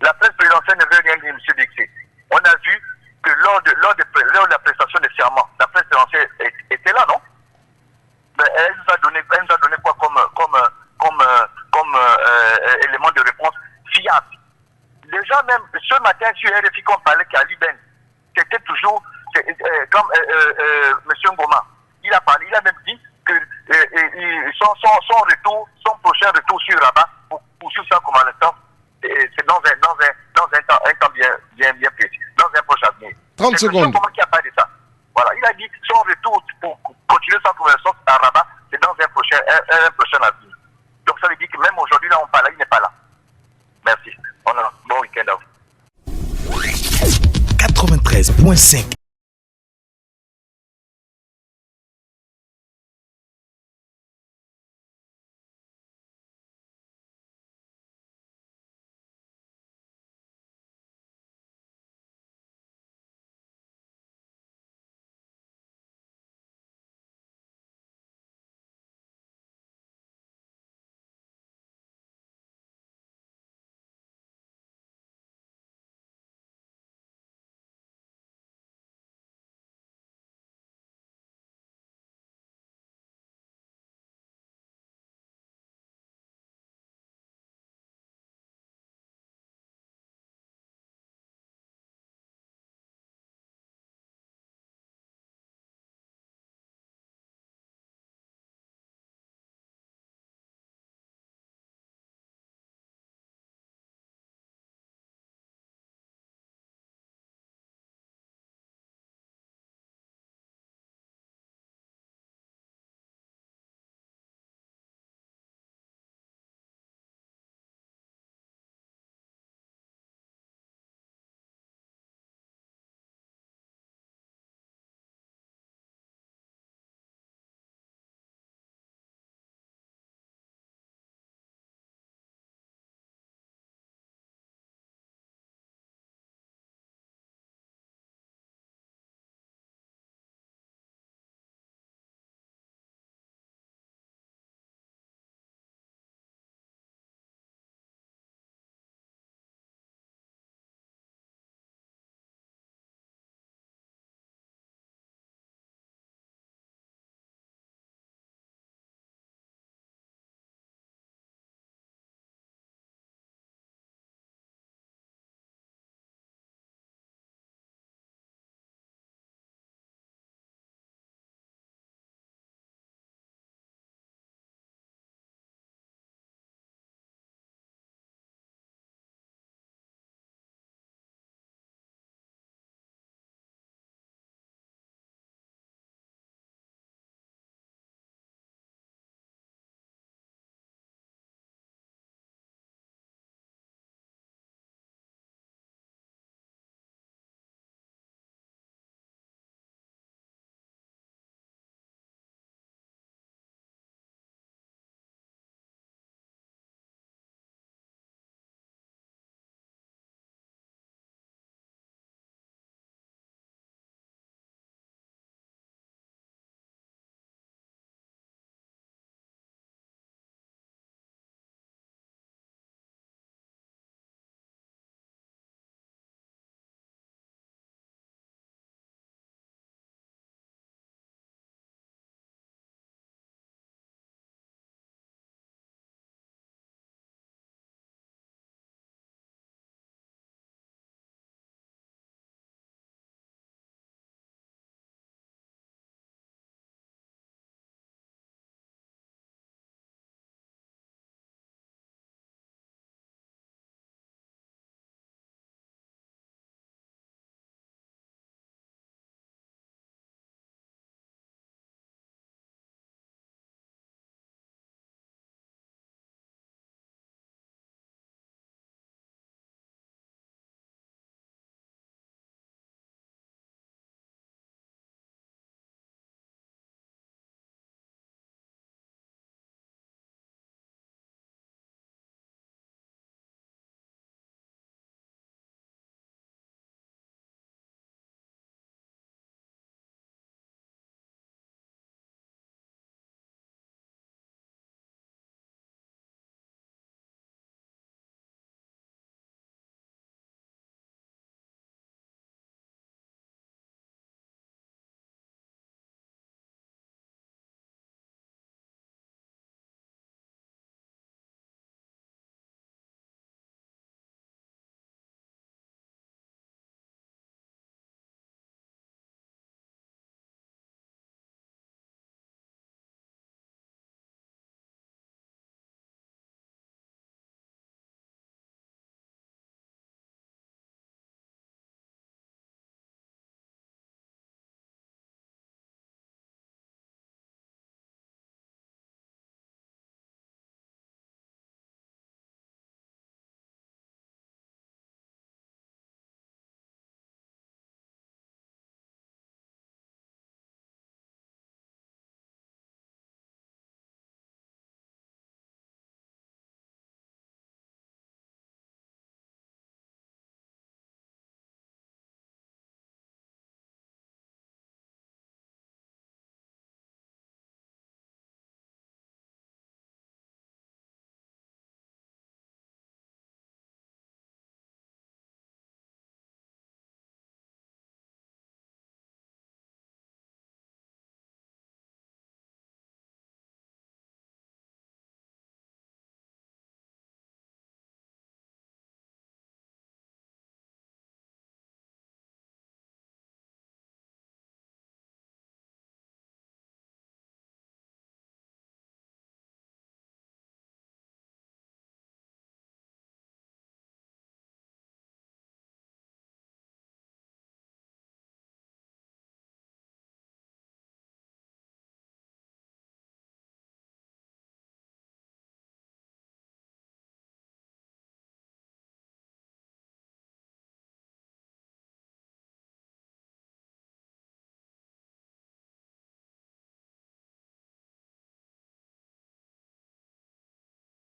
La presse présidentielle ne veut rien dire, M. Dixé. On a vu que lors de la prestation de serment, la presse présidentielle était là, non? Mais elle nous a donné quoi comme élément de réponse fiable. Déjà même ce matin sur RFI qu'on parlait qu'Ali Ben, c'était toujours comme M. Ngoma. Il a parlé, il a même dit que son prochain retour sur Rabat pour poursuivre ça comme à l'instant, c'est dans un temps bien précis, dans un proche avenir. 30 secondes. M. Ngoma qui a parlé de ça. Voilà, il a dit que son retour pour continuer sa conversation à Rabat, c'est dans un prochain avenir. Donc ça veut dire que même aujourd'hui, là, on parle, il n'est pas là. Merci. On a un bon week-end à vous. 93.5